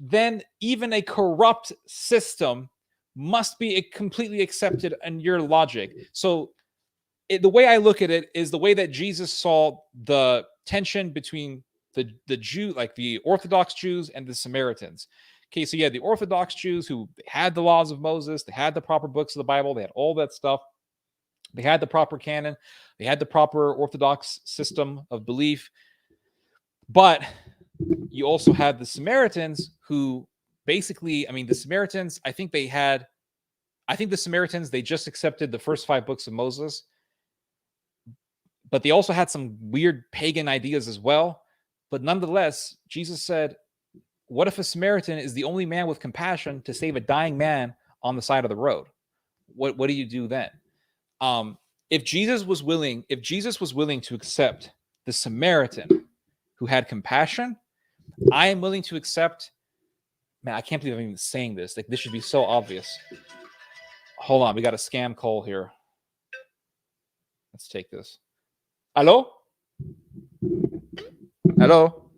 then even a corrupt system must be completely accepted in your logic. So the way I look at it is the way that Jesus saw the tension between the Jew, like the Orthodox Jews and the Samaritans. Okay, so you had the Orthodox Jews who had the laws of Moses, they had the proper books of the Bible, they had all that stuff. They had the proper canon. They had the proper Orthodox system of belief. But you also had the Samaritans who basically, I mean, the Samaritans, I think the Samaritans, they just accepted the first 5 books of Moses. But they also had some weird pagan ideas as well. But nonetheless, Jesus said, what if a Samaritan is the only man with compassion to save a dying man on the side of the road? What do you do then? If Jesus was willing to accept the Samaritan who had compassion, I am willing to accept. Man, I can't believe I'm even saying this. Like, this should be so obvious. Hold on, we got a scam call here. Let's take this. Hello? Hello?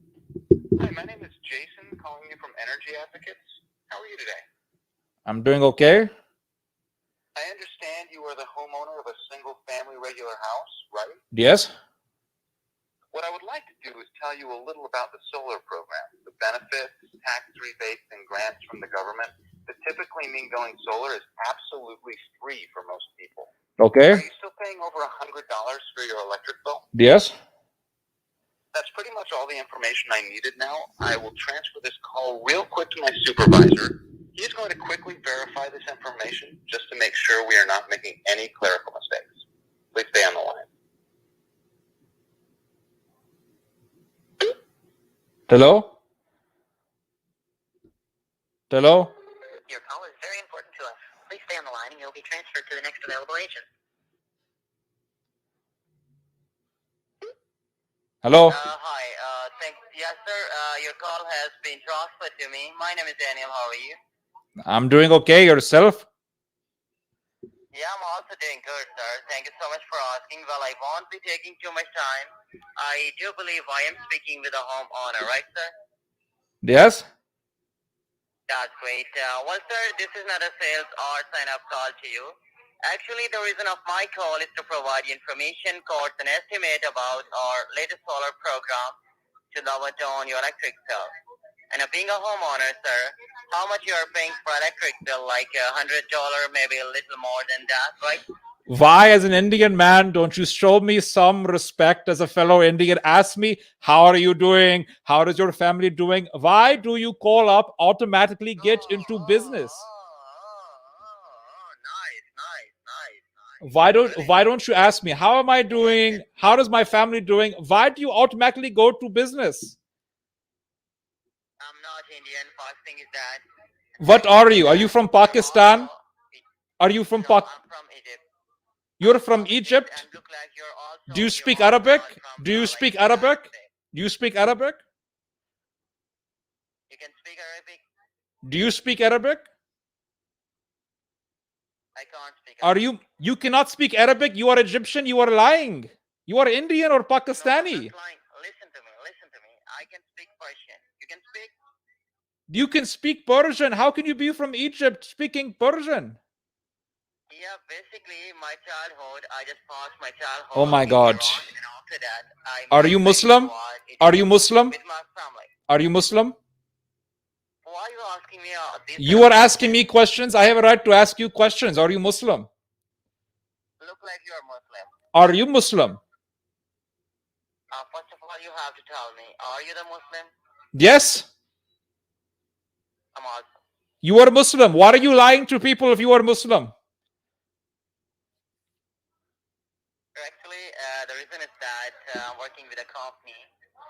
Hi, my name is Jason, calling you from Energy Advocates. How are you today? I'm doing okay. I understand you are the homeowner of a single-family regular house, right? Yes. What I would like to do is tell you a little about the solar program, the benefits, tax rebates, and grants from the government that typically mean going solar is absolutely free for most people. Okay. Are you still paying over $100 for your electric bill? Yes. That's pretty much all the information I needed now. I will transfer this call real quick to my supervisor. He's going to quickly verify this information just to make sure we are not making any clerical mistakes. Please stay on the line. Hello? Hello? Your call is very important to us. Please stay on the line and you'll be transferred to the next available agent. Hello? Hi. Yes, sir. Your call has been transferred to me. My name is Daniel. How are you? I'm doing okay. Yourself? Yeah, I'm also doing good, sir. Thank you so much for asking. Well, I won't be taking too much time. I do believe I am speaking with a homeowner, right, sir? Yes. That's great. Well, sir, this is not a sales or sign-up call to you. Actually, the reason of my call is to provide you information, quotes, and estimate about our latest solar program to lower down your electric bill. And being a homeowner, sir, how much you are paying for electric bill? Like $100, maybe a little more than that, right? Why, as an Indian man, don't you show me some respect as a fellow Indian? Ask me, how are you doing? How is your family doing? Why do you call up, automatically get into business? Nice. Why don't you ask me, how am I doing? How is my family doing? Why do you automatically go to business? I'm not Indian. First thing is that. What are you? Are you from Pakistan? Are you from I'm from Egypt. You're from Egypt? And look like you're also, Do you speak Arabic? Do you speak Arabic? Do you speak Arabic? You can speak Arabic? Do you speak Arabic? I can't speak Arabic. You cannot speak Arabic? You are Egyptian? You are lying. You are Indian or Pakistani? No, I'm not lying. Listen to me. I can speak Persian. You can speak? You can speak Persian. How can you be from Egypt speaking Persian? Yeah, basically, my childhood, I just passed my childhood. Oh my God. And after that, Are you Muslim? Are you Muslim? With my family. Are you Muslim? Why are you asking me this? You are asking me questions. I have a right to ask you questions. Are you Muslim? Look like you are Muslim. Are you Muslim? First of all, you have to tell me, are you the Muslim? Yes, I'm also. you are Muslim. Why are you lying to people if you are Muslim? Actually, the reason is that I'm working with a company.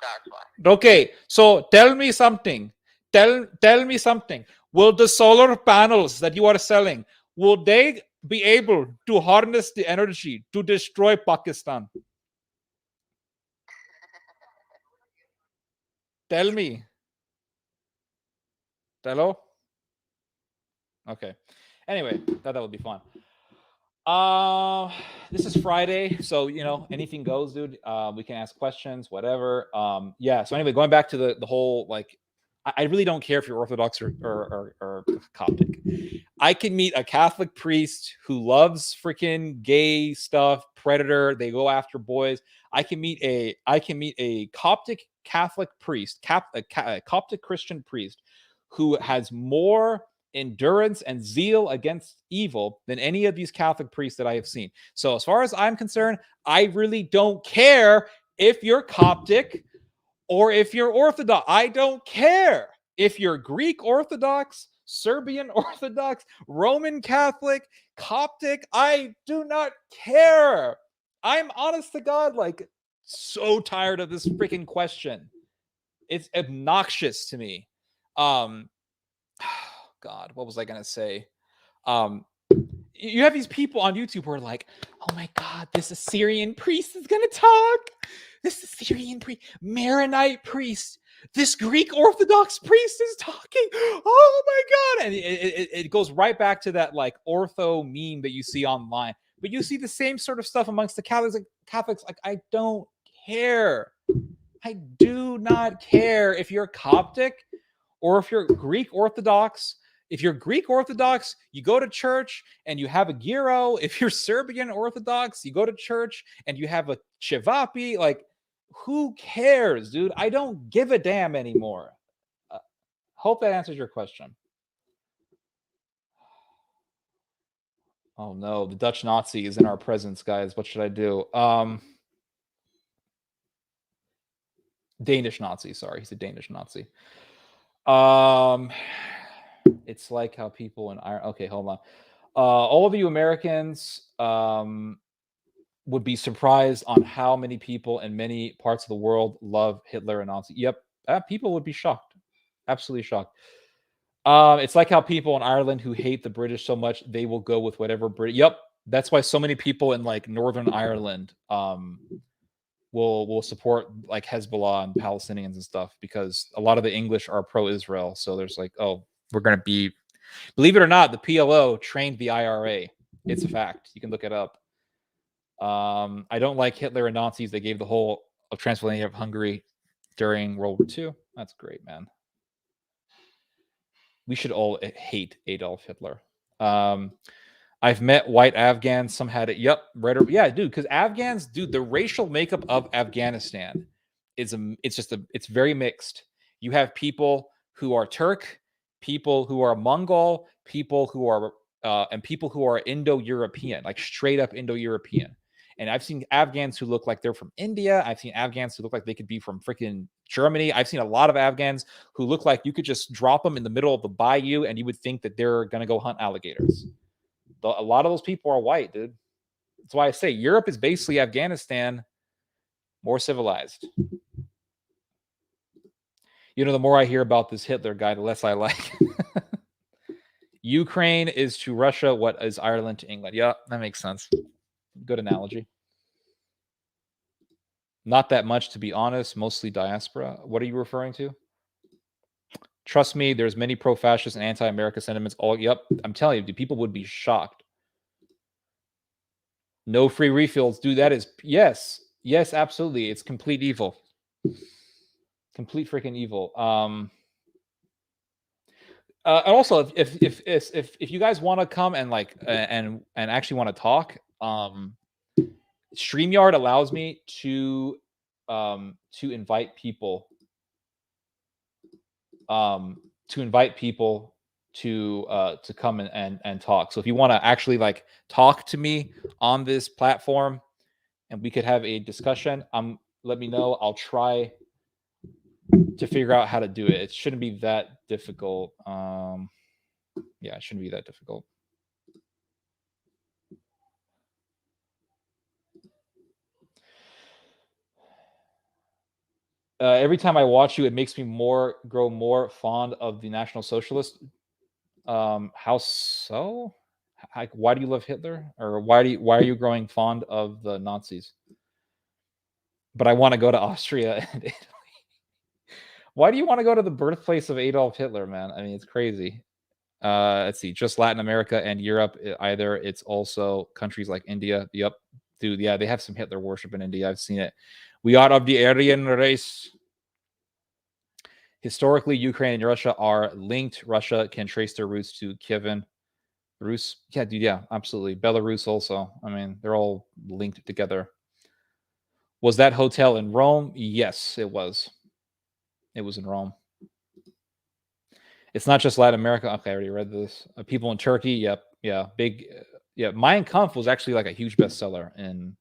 That's why. Okay, so tell me something. Tell me something. Will the solar panels that you are selling, will they be able to harness the energy to destroy Pakistan? Tell me. Hello? Okay. Anyway, thought that would be fun. This is Friday, so you know anything goes, dude. We can ask questions, whatever. Yeah. So anyway, going back to the whole like, I really don't care if you're Orthodox or Coptic. I can meet a Catholic priest who loves freaking gay stuff, predator. They go after boys. I can meet a Coptic Catholic priest, a Coptic Christian priest, who has more endurance and zeal against evil than any of these Catholic priests that I have seen. So as far as I'm concerned, I really don't care if you're Coptic or if you're Orthodox. I don't care if you're Greek Orthodox, Serbian Orthodox, Roman Catholic, Coptic. I do not care. I'm honest to God, like, so tired of this freaking question. It's obnoxious to me. God, what was I gonna say? You have these people on YouTube who are like, "Oh my God, this Assyrian priest is gonna talk. This Assyrian priest, Maronite priest, this Greek Orthodox priest is talking. Oh my God!" And it goes right back to that like ortho meme that you see online. But you see the same sort of stuff amongst the Catholics. Like, I don't care. I do not care if you're Coptic or if you're Greek Orthodox. If you're Greek Orthodox, you go to church and you have a gyro. If you're Serbian Orthodox, you go to church and you have a chevapi. Like, who cares, dude? I don't give a damn anymore. Hope that answers your question. Oh no, the Dutch Nazi is in our presence, guys. What should I do? Danish Nazi. Sorry, he's a Danish Nazi. It's like how people in Ireland. Okay, hold on. All of you Americans would be surprised on how many people in many parts of the world love Hitler and Nazi. Yep, people would be shocked, absolutely shocked. It's like how people in Ireland who hate the British so much they will go with whatever British. Yep, that's why so many people in like Northern Ireland will support like Hezbollah and Palestinians and stuff, because a lot of the English are pro-Israel. So there's like, oh, we're going to be, believe it or not, the PLO trained the IRA. It's a fact. You can look it up. I don't like Hitler and Nazis. They gave the whole of Transylvania of Hungary during World War II. That's great, man. We should all hate Adolf Hitler. I've met white Afghans. Some had it. Yep, red. Yeah, dude. Because Afghans, dude, the racial makeup of Afghanistan is it's very mixed. You have people who are Turk, people who are Mongol, people who are and people who are Indo-European, like straight up Indo-European. And I've seen Afghans who look like they're from India. I've seen Afghans who look like they could be from freaking Germany. I've seen a lot of Afghans who look like you could just drop them in the middle of the bayou and you would think that they're going to go hunt alligators. A lot of those people are white, dude. That's why I say Europe is basically Afghanistan, more civilized. You know, the more I hear about this Hitler guy, the less I like. Ukraine is to Russia what is Ireland to England. Yeah, that makes sense. Good analogy. Not that much, to be honest. Mostly diaspora. What are you referring to? Trust me, there's many pro-fascist and anti-America sentiments. Yep, I'm telling you, people would be shocked. No free refills. Dude, that is, yes, absolutely. It's complete evil. Complete freaking evil. Also, if you guys want to come and like and actually want to talk, StreamYard allows me to invite people to come and talk. So if you want to actually like talk to me on this platform and we could have a discussion, I'm let me know. I'll try to figure out how to do it. It shouldn't be that difficult. Yeah, it shouldn't be that difficult. Every time I watch you, it makes me grow more fond of the National Socialists. How so? Like, why do you love Hitler, or why are you growing fond of the Nazis? But I want to go to Austria and Italy. Why do you want to go to the birthplace of Adolf Hitler, man? I mean, it's crazy. Let's see, just Latin America and Europe. Either it's also countries like India. Yep, dude. Yeah, they have some Hitler worship in India. I've seen it. We are of the Aryan race. Historically, Ukraine and Russia are linked. Russia can trace their roots to Kievan. Rus, yeah, dude, yeah, absolutely. Belarus also. I mean, they're all linked together. Was that hotel in Rome? Yes, it was. It was in Rome. It's not just Latin America. Okay, I already read this. People in Turkey. Yep. Yeah. Big. Yeah. Mein Kampf was actually like a huge bestseller in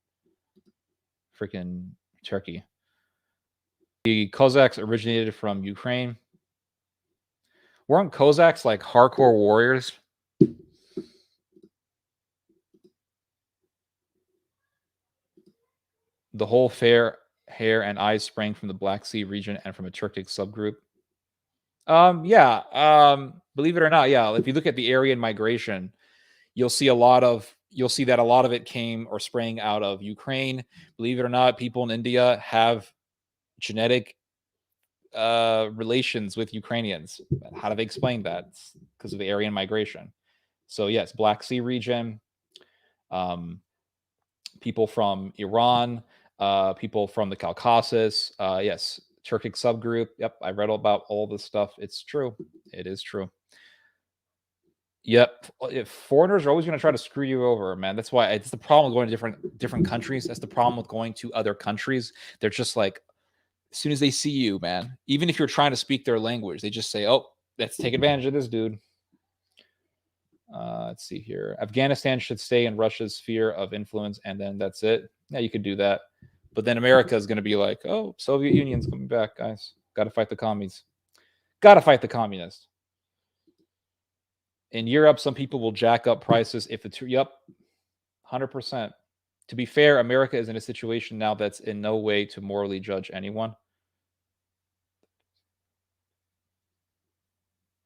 freaking Turkey. The Cossacks originated from Ukraine. Weren't Cossacks like hardcore warriors? The whole fair hair and eyes sprang from the Black Sea region and from a Turkic subgroup. Yeah. Believe it or not, yeah. If you look at the Aryan migration, you'll see that a lot of it came or sprang out of Ukraine. Believe it or not, people in India have genetic relations with Ukrainians. How do they explain that? It's because of the Aryan migration. So yes, Black Sea region, people from Iran, people from the Caucasus. Yes, Turkic subgroup. Yep, I read about all this stuff. It's true. It is true. Yep. If foreigners are always going to try to screw you over, man. That's why it's the problem with going to different countries. That's the problem with going to other countries. They're just like, as soon as they see you, man, even if you're trying to speak their language, they just say, "Oh, let's take advantage of this dude." Let's see here. Afghanistan should stay in Russia's sphere of influence, and then that's it. Yeah, you could do that. But then America is going to be like, "Oh, Soviet Union's coming back, guys. Got to fight the commies. Got to fight the communists." In Europe, some people will jack up prices if it's 100%. To be fair, America is in a situation now that's in no way to morally judge anyone.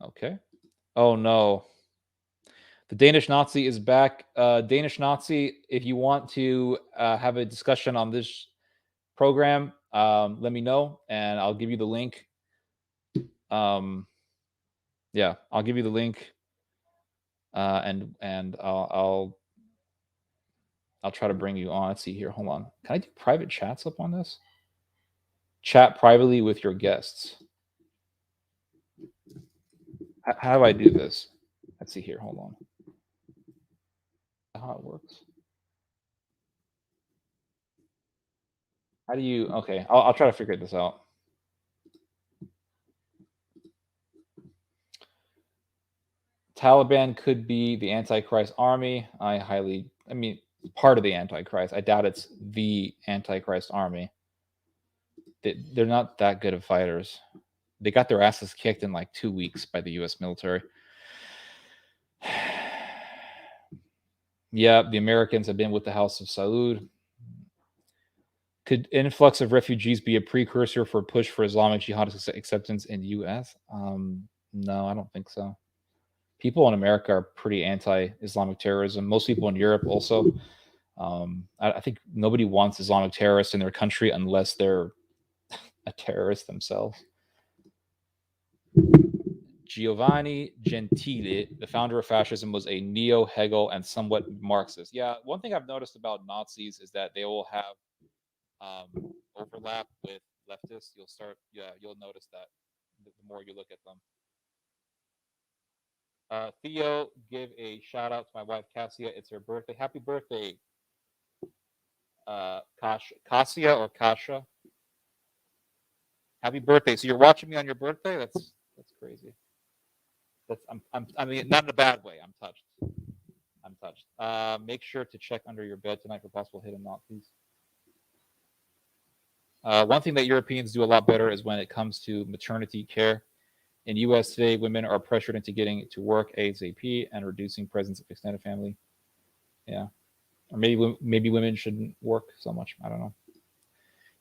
Okay. Oh no. The Danish Nazi is back. Danish Nazi, if you want to have a discussion on this program, let me know and I'll give you the link. Yeah, I'll give you the link, and I'll try to bring you on. Let's see here. Hold on. Can I do private chats up on this? Chat privately with your guests. How do I do this? Let's see here. Hold on. How it works. How do you? Okay, I'll try to figure this out. Taliban could be the Antichrist army. I mean, part of the Antichrist. I doubt it's the Antichrist army. They're not that good of fighters. They got their asses kicked in like 2 weeks by the U.S. military. Yeah, the Americans have been with the House of Saud. Could influx of refugees be a precursor for a push for Islamic jihadist acceptance in the U.S.? No, I don't think so. People in America are pretty anti-Islamic terrorism. Most people in Europe also. I think nobody wants Islamic terrorists in their country unless they're a terrorist themselves. Giovanni Gentile, the founder of fascism, was a neo-Hegel and somewhat Marxist. Yeah, one thing I've noticed about Nazis is that they will have overlap with leftists. You'll notice that the more you look at them. Theo, give a shout out to my wife Cassia. It's her birthday. Happy birthday, Cassia or Kasha. Happy birthday. So you're watching me on your birthday? That's crazy. I mean, not in a bad way. I'm touched. Make sure to check under your bed tonight for possible hidden Nazis. One thing that Europeans do a lot better is when it comes to maternity care. In U.S. today, women are pressured into getting to work ASAP and reducing presence of extended family. Yeah, or maybe women shouldn't work so much. I don't know.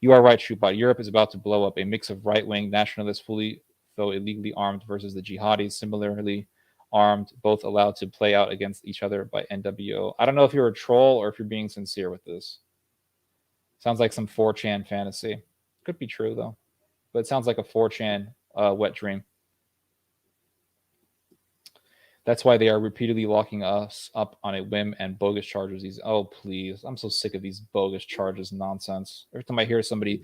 You are right, Shubhat. Europe is about to blow up. A mix of right-wing nationalists, fully though illegally armed, versus the jihadis, similarly armed, both allowed to play out against each other by NWO. I don't know if you're a troll or if you're being sincere with this. Sounds like some 4chan fantasy. Could be true though, but it sounds like a 4chan wet dream. That's why they are repeatedly locking us up on a whim and bogus charges. Oh, please. I'm so sick of these bogus charges nonsense. Every time I hear somebody,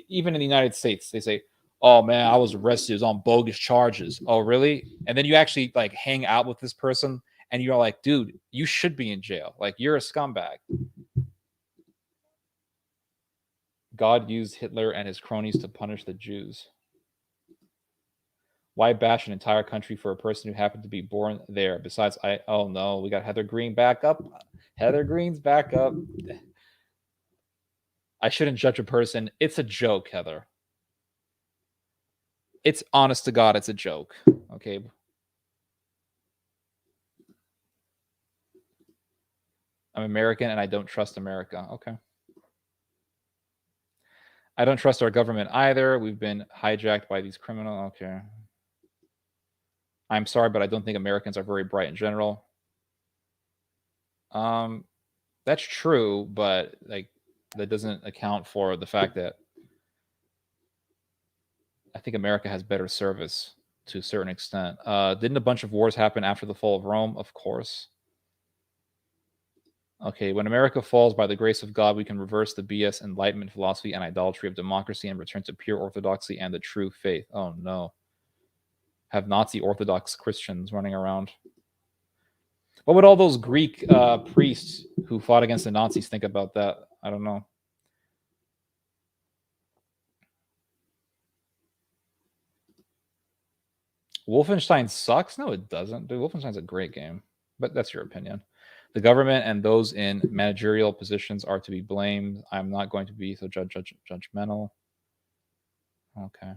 even in the United States, they say, oh man, I was arrested. It was on bogus charges. Oh, really? And then you actually like hang out with this person and you're like, dude, you should be in jail. Like, you're a scumbag. God used Hitler and his cronies to punish the Jews. Why bash an entire country for a person who happened to be born there? Besides, oh no, we got Heather Green back up. Heather Green's back up. I shouldn't judge a person. It's a joke, Heather. It's honest to God, it's a joke. Okay. I'm American and I don't trust America. Okay. I don't trust our government either. We've been hijacked by these criminals. Okay. I'm sorry, but I don't think Americans are very bright in general. That's true, but like that doesn't account for the fact that I think America has better service to a certain extent. Didn't a bunch of wars happen after the fall of Rome? Of course. Okay, when America falls by the grace of God, we can reverse the BS Enlightenment philosophy and idolatry of democracy and return to pure orthodoxy and the true faith. Oh no. Have Nazi Orthodox Christians running around. What would all those Greek priests who fought against the Nazis think about that? I don't know. Wolfenstein sucks? No, it doesn't. Dude, Wolfenstein's a great game, but that's your opinion. The government and those in managerial positions are to be blamed. I'm not going to be so judgmental. Okay.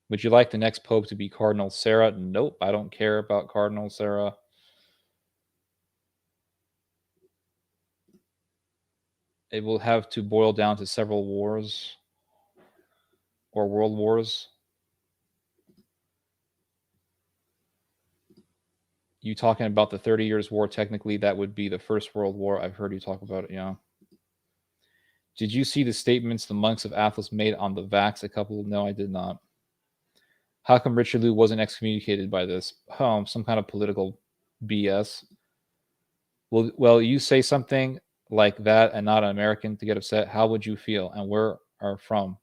Would you like the next pope to be Cardinal Sarah? Nope, I don't care about Cardinal Sarah. It will have to boil down to several wars or world wars. You talking about the 30 Years' War? Technically, that would be the First World War. I've heard you talk about it, yeah. Did you see the statements the monks of Athos made on the vax? No, I did not. How come Richelieu wasn't excommunicated by this? Oh, some kind of political BS. Well, you say something like that and not an American to get upset. How would you feel? And where are from?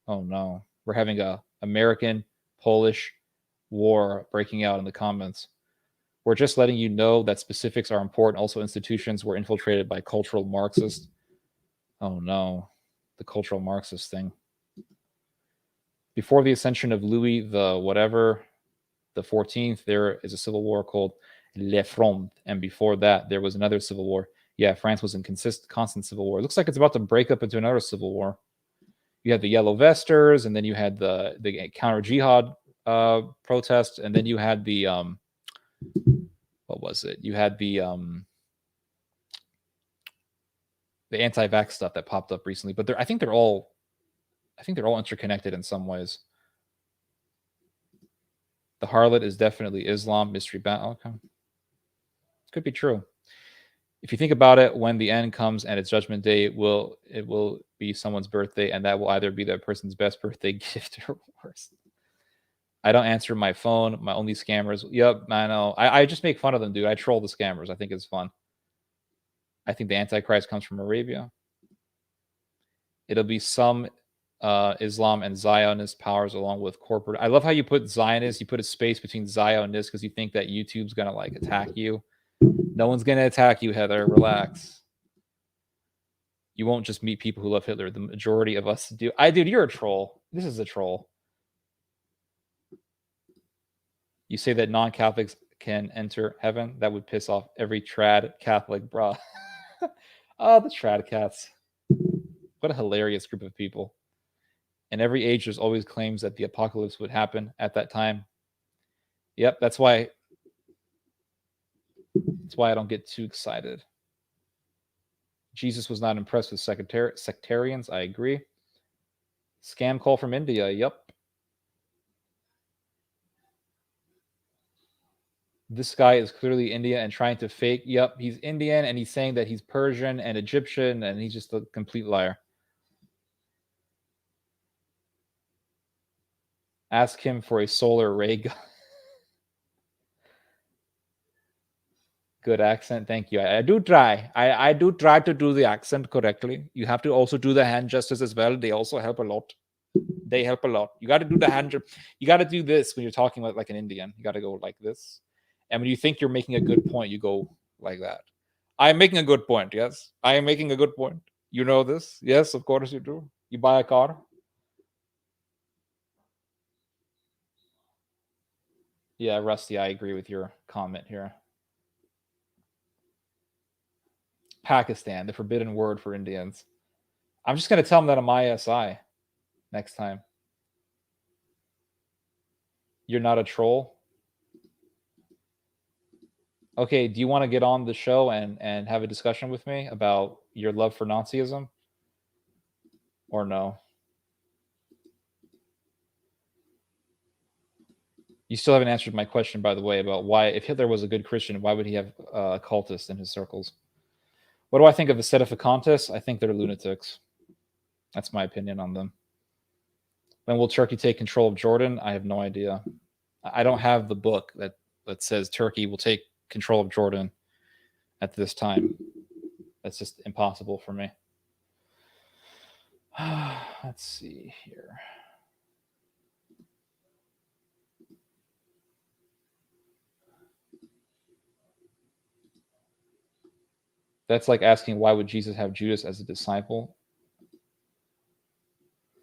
Oh no, we're having a American-Polish war breaking out in the comments. We're just letting you know that specifics are important. Also, institutions were infiltrated by cultural Marxists. Oh no, the cultural Marxist thing. Before the ascension of Louis the 14th, there is a civil war called Le Fronde, and before that, there was another civil war. Yeah, France was in constant civil war. It looks like it's about to break up into another civil war. You had the Yellow Vesters, and then you had the counter jihad protests, and then you had the what was it? You had the anti-vax stuff that popped up recently. But I think they're all interconnected in some ways. The harlot is definitely Islam. Mystery battle. Okay. Could be true. If you think about it, when the end comes and it's Judgment Day, it will be someone's birthday, and that will either be that person's best birthday gift or worse. I don't answer my phone. My only scammers. Yep, I know. I just make fun of them, dude. I troll the scammers. I think it's fun. I think the Antichrist comes from Arabia. It'll be some Islam and Zionist powers along with corporate. I love how you put Zionist. You put a space between Zionist because you think that YouTube's gonna like attack you. No one's gonna attack you, Heather. Relax. You won't just meet people who love Hitler. The majority of us do. Dude, you're a troll. This is a troll. You say that non-Catholics can enter heaven? That would piss off every trad Catholic, bruh. Oh, the trad cats. What a hilarious group of people. In every age, there's always claims that the apocalypse would happen at that time. Yep, that's why I don't get too excited. Jesus was not impressed with sectarians. I agree. Scam call from India. Yep. This guy is clearly India and trying to fake. Yep, he's Indian and he's saying that he's Persian and Egyptian and he's just a complete liar. Ask him for a solar ray gun. Good accent. Thank you. I do try. I do try to do the accent correctly. You have to also do the hand gestures as well. They also help a lot. They help a lot. You got to do the hand. You got to do this when you're talking like an Indian. You got to go like this. And when you think you're making a good point, you go like that. I am making a good point. Yes, I am making a good point. You know this? Yes, of course you do. You buy a car. Yeah, Rusty, I agree with your comment here. Pakistan, the forbidden word for Indians. I'm just going to tell them that I'm ISI next time. You're not a troll? Okay, do you want to get on the show and have a discussion with me about your love for Nazism? Or no? You still haven't answered my question, by the way, about why, if Hitler was a good Christian, why would he have cultists in his circles? What do I think of the Sedefacantists? I think they're lunatics. That's my opinion on them. When will Turkey take control of Jordan? I have no idea. I don't have the book that says Turkey will take control of Jordan at this time. That's just impossible for me. Let's see here. That's like asking why would Jesus have Judas as a disciple?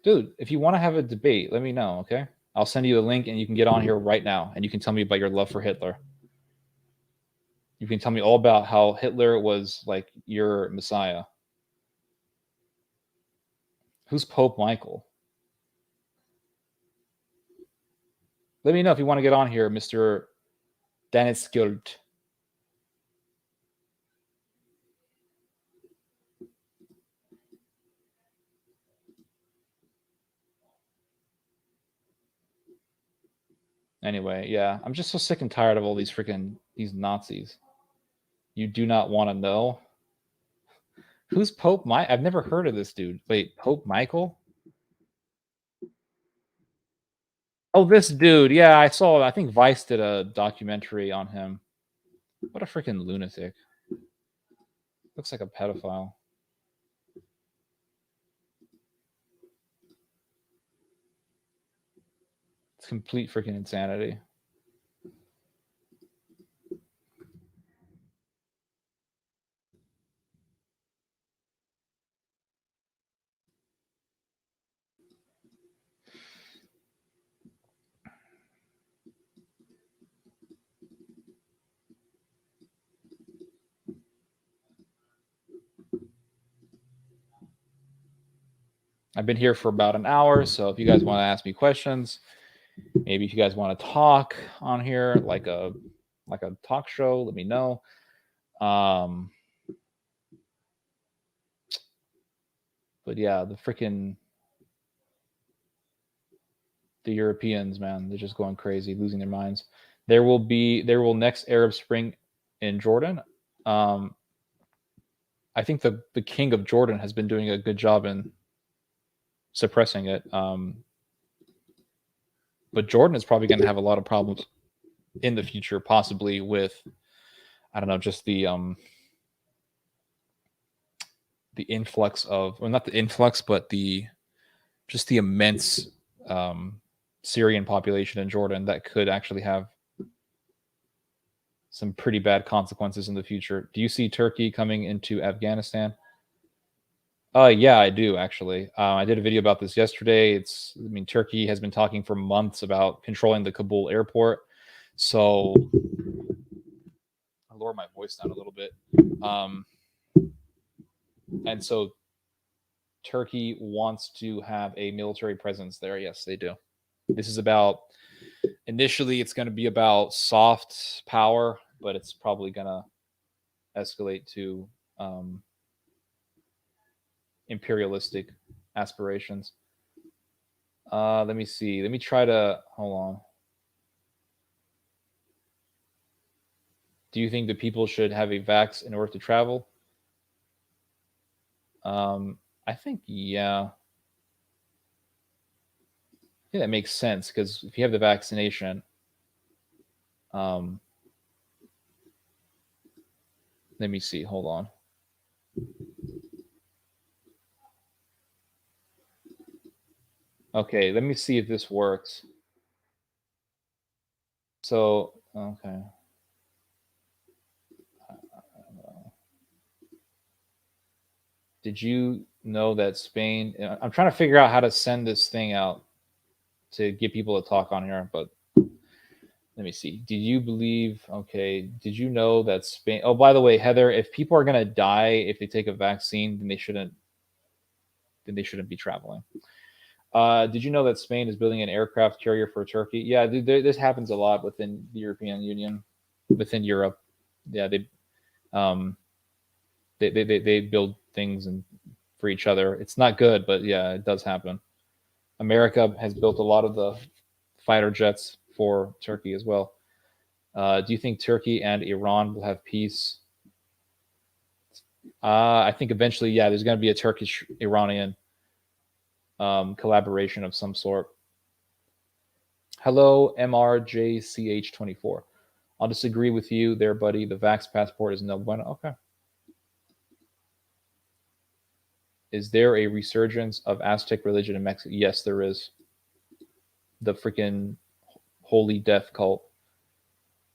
Dude, if you want to have a debate, let me know, okay? I'll send you a link and you can get on here right now and you can tell me about your love for Hitler. You can tell me all about how Hitler was like your messiah. Who's Pope Michael? Let me know if you want to get on here, Mr. Daniskjöld. Anyway, yeah, I'm just so sick and tired of all these Nazis. You do not want to know? Who's Pope Mike? I've never heard of this dude. Wait, Pope Michael? Oh, this dude. Yeah, I saw. I think Vice did a documentary on him. What a freaking lunatic. Looks like a pedophile. It's complete freaking insanity. I've been here for about an hour, so if you guys want to ask me questions, maybe if you guys want to talk on here like a talk show, let me know. But yeah, the Europeans, man, they're just going crazy, losing their minds. There will next Arab Spring in Jordan. I think the king of Jordan has been doing a good job in suppressing it. But Jordan is probably going to have a lot of problems in the future, possibly with, I don't know, just the influx of, well, not the influx, but just the immense Syrian population in Jordan that could actually have some pretty bad consequences in the future. Do you see Turkey coming into Afghanistan? Yeah, I do actually. I did a video about this yesterday. Turkey has been talking for months about controlling the Kabul airport. So I'll lower my voice down a little bit. And so Turkey wants to have a military presence there. Yes, they do. This is about, initially, it's going to be about soft power, but it's probably going to escalate to imperialistic aspirations. Let me see. Let me try to, hold on. Do you think that people should have a vax in order to travel? I think, yeah. Yeah, that makes sense, because if you have the vaccination, let me see. Hold on. Okay, let me see if this works. So, okay. Did you know that Spain? I'm trying to figure out how to send this thing out to get people to talk on here, but let me see. Did you believe? Okay. Did you know that Spain? Oh, by the way, Heather, if people are gonna die if they take a vaccine, then they shouldn't. Then they shouldn't be traveling. Did you know that Spain is building an aircraft carrier for Turkey? Yeah, this happens a lot within the European Union, within Europe. Yeah, they build things and for each other. It's not good, but yeah, it does happen. America has built a lot of the fighter jets for Turkey as well. Do you think Turkey and Iran will have peace? I think eventually, yeah, there's going to be a Turkish-Iranian collaboration of some sort. Hello, MRJCH24. I'll disagree with you there, buddy. The Vax passport is no bueno. Okay. Is there a resurgence of Aztec religion in Mexico? Yes, there is. The freaking holy death cult.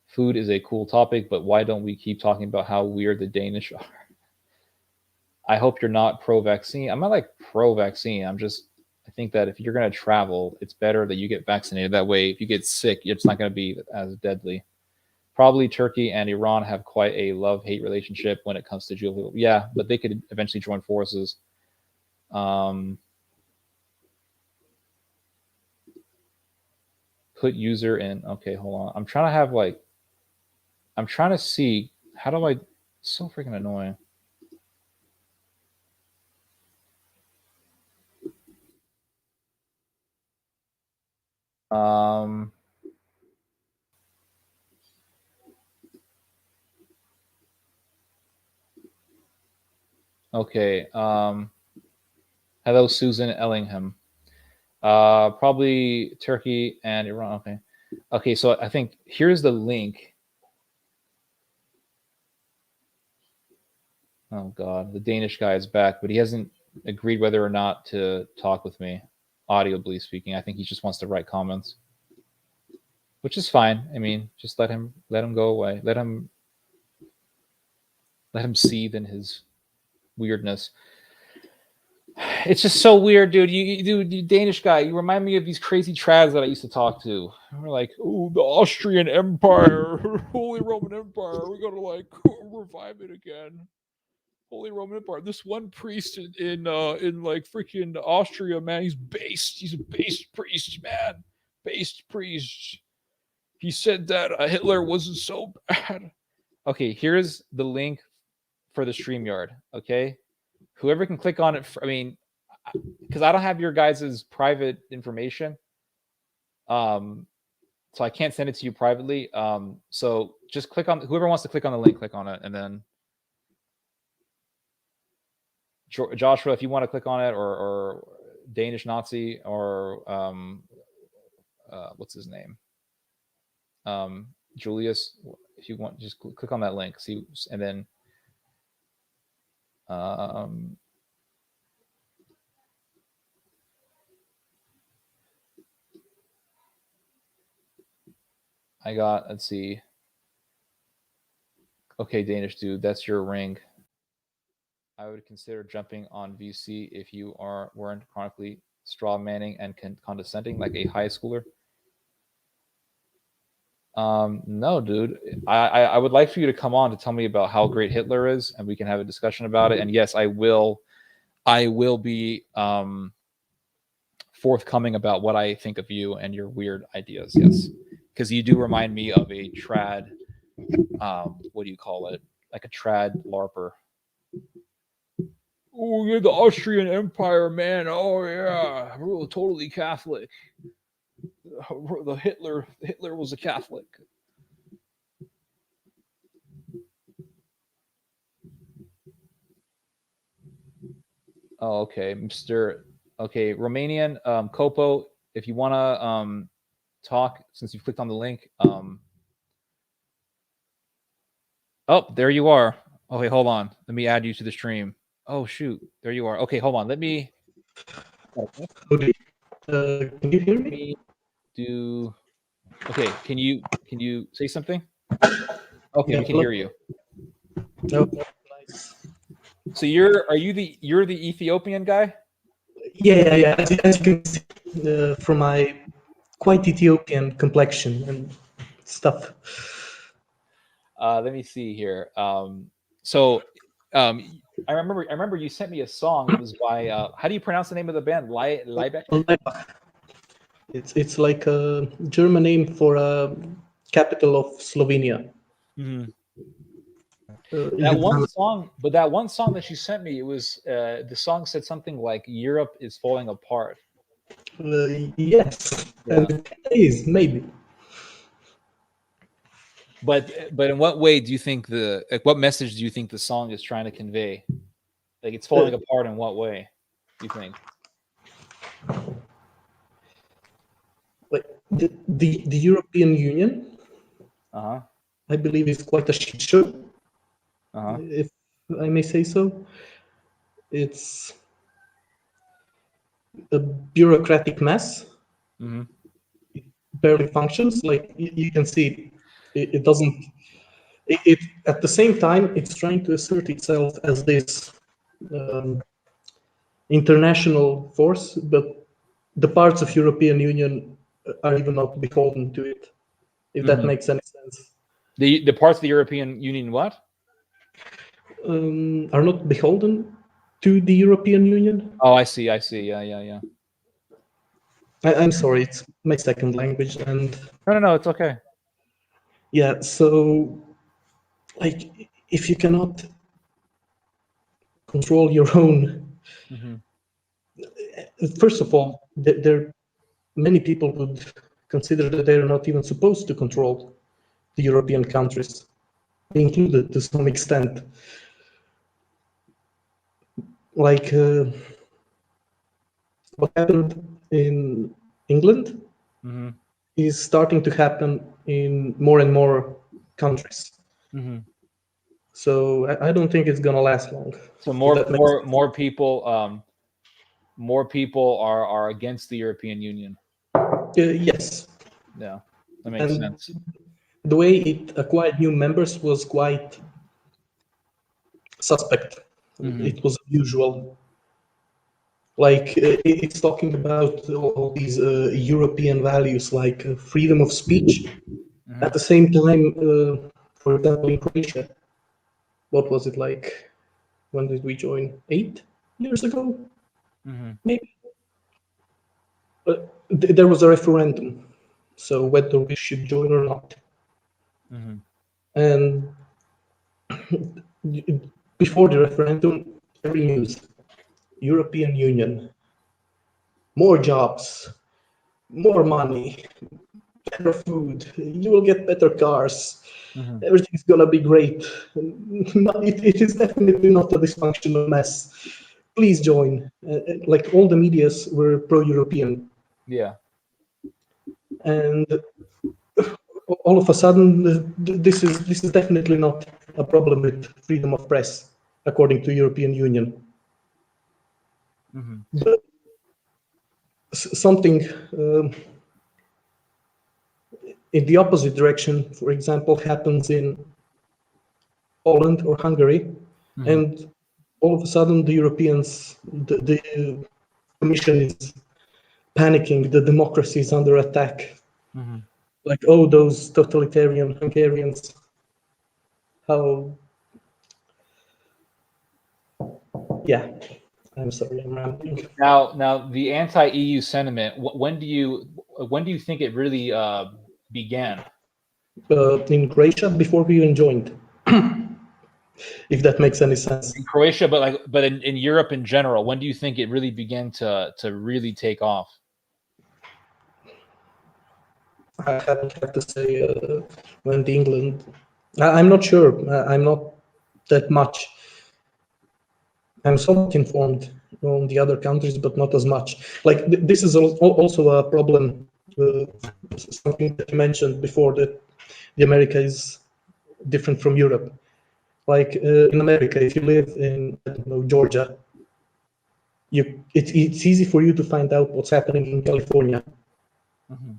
Food is a cool topic, but why don't we keep talking about how weird the Danish are? I hope you're not pro-vaccine. I'm not like pro-vaccine. I think that if you're going to travel, it's better that you get vaccinated. That way, if you get sick, it's not going to be as deadly. Probably Turkey and Iran have quite a love-hate relationship when it comes to geopolitics. Yeah, but they could eventually join forces. Put user in. Okay, hold on. I'm trying to see, how do I, so freaking annoying. Okay. Hello, Susan Ellingham. Probably Turkey and Iran. Okay. Okay, so I think here's the link. Oh God, the Danish guy is back, but he hasn't agreed whether or not to talk with me, audibly speaking. I think he just wants to write comments, which is fine. I mean, just let him go away. Let him seethe in his weirdness. It's just so weird, dude. You Danish guy, you remind me of these crazy trads that I used to talk to. We're like, oh, the Austrian Empire, Holy Roman Empire. We gotta like revive it again. Holy Roman Empire. This one priest in like freaking Austria, man, he's based. He's a based priest, man. Based priest. He said that Hitler wasn't so bad. Okay, here's the link for the StreamYard. Okay, whoever can click on it. Because I don't have your guys' private information, so I can't send it to you privately. So just click on, whoever wants to click on the link, click on it, and then Joshua, if you want to click on it, or Danish Nazi, or what's his name, Julius, if you want, just click on that link. See, and then I got, let's see. Okay, Danish dude, that's your ring. I would consider jumping on VC if you weren't chronically straw manning and condescending like a high schooler. No, dude. I would like for you to come on to tell me about how great Hitler is, and we can have a discussion about it. And yes, I will I will be forthcoming about what I think of you and your weird ideas. Yes, because you do remind me of a trad. What do you call it? Like a trad LARPer. Oh, you're the Austrian Empire, man. Oh yeah, we're totally Catholic. The Hitler was a Catholic. Oh, okay, Mr. Okay, Romanian Kopo. If you wanna talk, since you've clicked on the link. Oh, there you are. Okay, hold on. Let me add you to the stream. Oh shoot, there you are. Okay, hold on. Let me. Okay. Can you hear me? Let me do. Okay, can you say something? Okay, Yeah, we can hear you. Oh, nice. So you're the Ethiopian guy? Yeah. As you can see from my quite Ethiopian complexion and stuff. Let me see here. So I remember you sent me a song. It was by how do you pronounce the name of the band? Liebeck? It's like a German name for a capital of Slovenia. Mm-hmm. That one song, but that one song that you sent me, it was the song said something like Europe is falling apart. Yes, Yeah. and it is maybe. But in what way do you think what message do you think the song is trying to convey? Like it's falling apart in what way, do you think? Like the European Union, Uh-huh. I believe, is quite a shit show, Uh-huh. if I may say so. It's a bureaucratic mess. Mm-hmm. It barely functions. Like you can see, it doesn't. It at the same time, it's trying to assert itself as this international force, but the parts of European Union are even not beholden to it. If that Mm-hmm. makes any sense. The parts of the European Union what? Are not beholden to the European Union. Oh, I see. Yeah. I'm sorry, it's my second language, and No, it's okay. yeah. So, like, if you cannot control your own, Mm-hmm. first of all, there many people would consider that they're not even supposed to control the European countries, included to some extent. Like what happened in England Mm-hmm. is starting to happen in more and more countries. Mm-hmm. So I don't think it's gonna last long. So If that makes sense. more people are against the European Union. Yes, Yeah, that makes and sense. the way it acquired new members was quite suspect. Mm-hmm. It was unusual. Like it's talking about all these European values, like freedom of speech. Mm-hmm. At the same time, for example, in Croatia, what was it like? When did we join? 8 years ago, Mm-hmm. maybe. There was a referendum, so whether we should join or not. Mm-hmm. And before the referendum, every news, European Union, more jobs, more money, better food, you will get better cars, Mm-hmm. everything's gonna be great. It is definitely not a dysfunctional mess. Please join. Like all the medias were pro-European, Yeah. and all of a sudden, this is definitely not a problem with freedom of press, according to European Union. Mm-hmm. But something in the opposite direction, for example, happens in Poland or Hungary, Mm-hmm. and all of a sudden the Europeans, the Commission is panicking, the democracy is under attack. Mm-hmm. Like, oh, those totalitarian Hungarians, how, yeah. I'm sorry, I'm rambling. Now the anti-EU sentiment. When do you think it really began? In Croatia, before we even joined, if that makes any sense. In Croatia, but in Europe in general, when do you think it really began to really take off? I haven't had to say when the England. I'm not sure. I'm not that much. I'm somewhat informed on the other countries, but not as much. Like this is also a problem. Something that you mentioned before, that the America is different from Europe. Like in America, if you live in, I don't know, Georgia, it's easy for you to find out what's happening in California.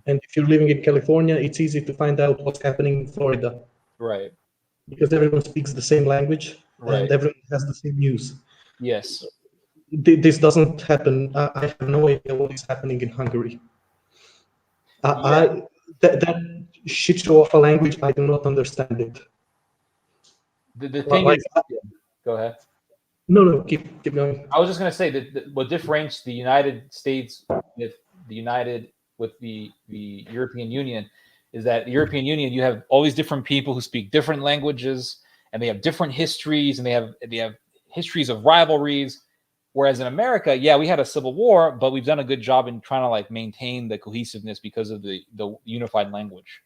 And if you're living in California, it's easy to find out what's happening in Florida. Right. Because everyone speaks the same language, Right. and everyone has the same news. Yes. This doesn't happen. I have no idea what is happening in Hungary. That shit show of a language, I do not understand it. The thing Like, is, go ahead. No, keep going. I was just going to say that what differentiates the United States with the European Union is that the European Union, you have all these different people who speak different languages, and they have different histories, and they have histories of rivalries. Whereas in America, yeah, we had a civil war, but we've done a good job in trying to like maintain the cohesiveness because of the unified language.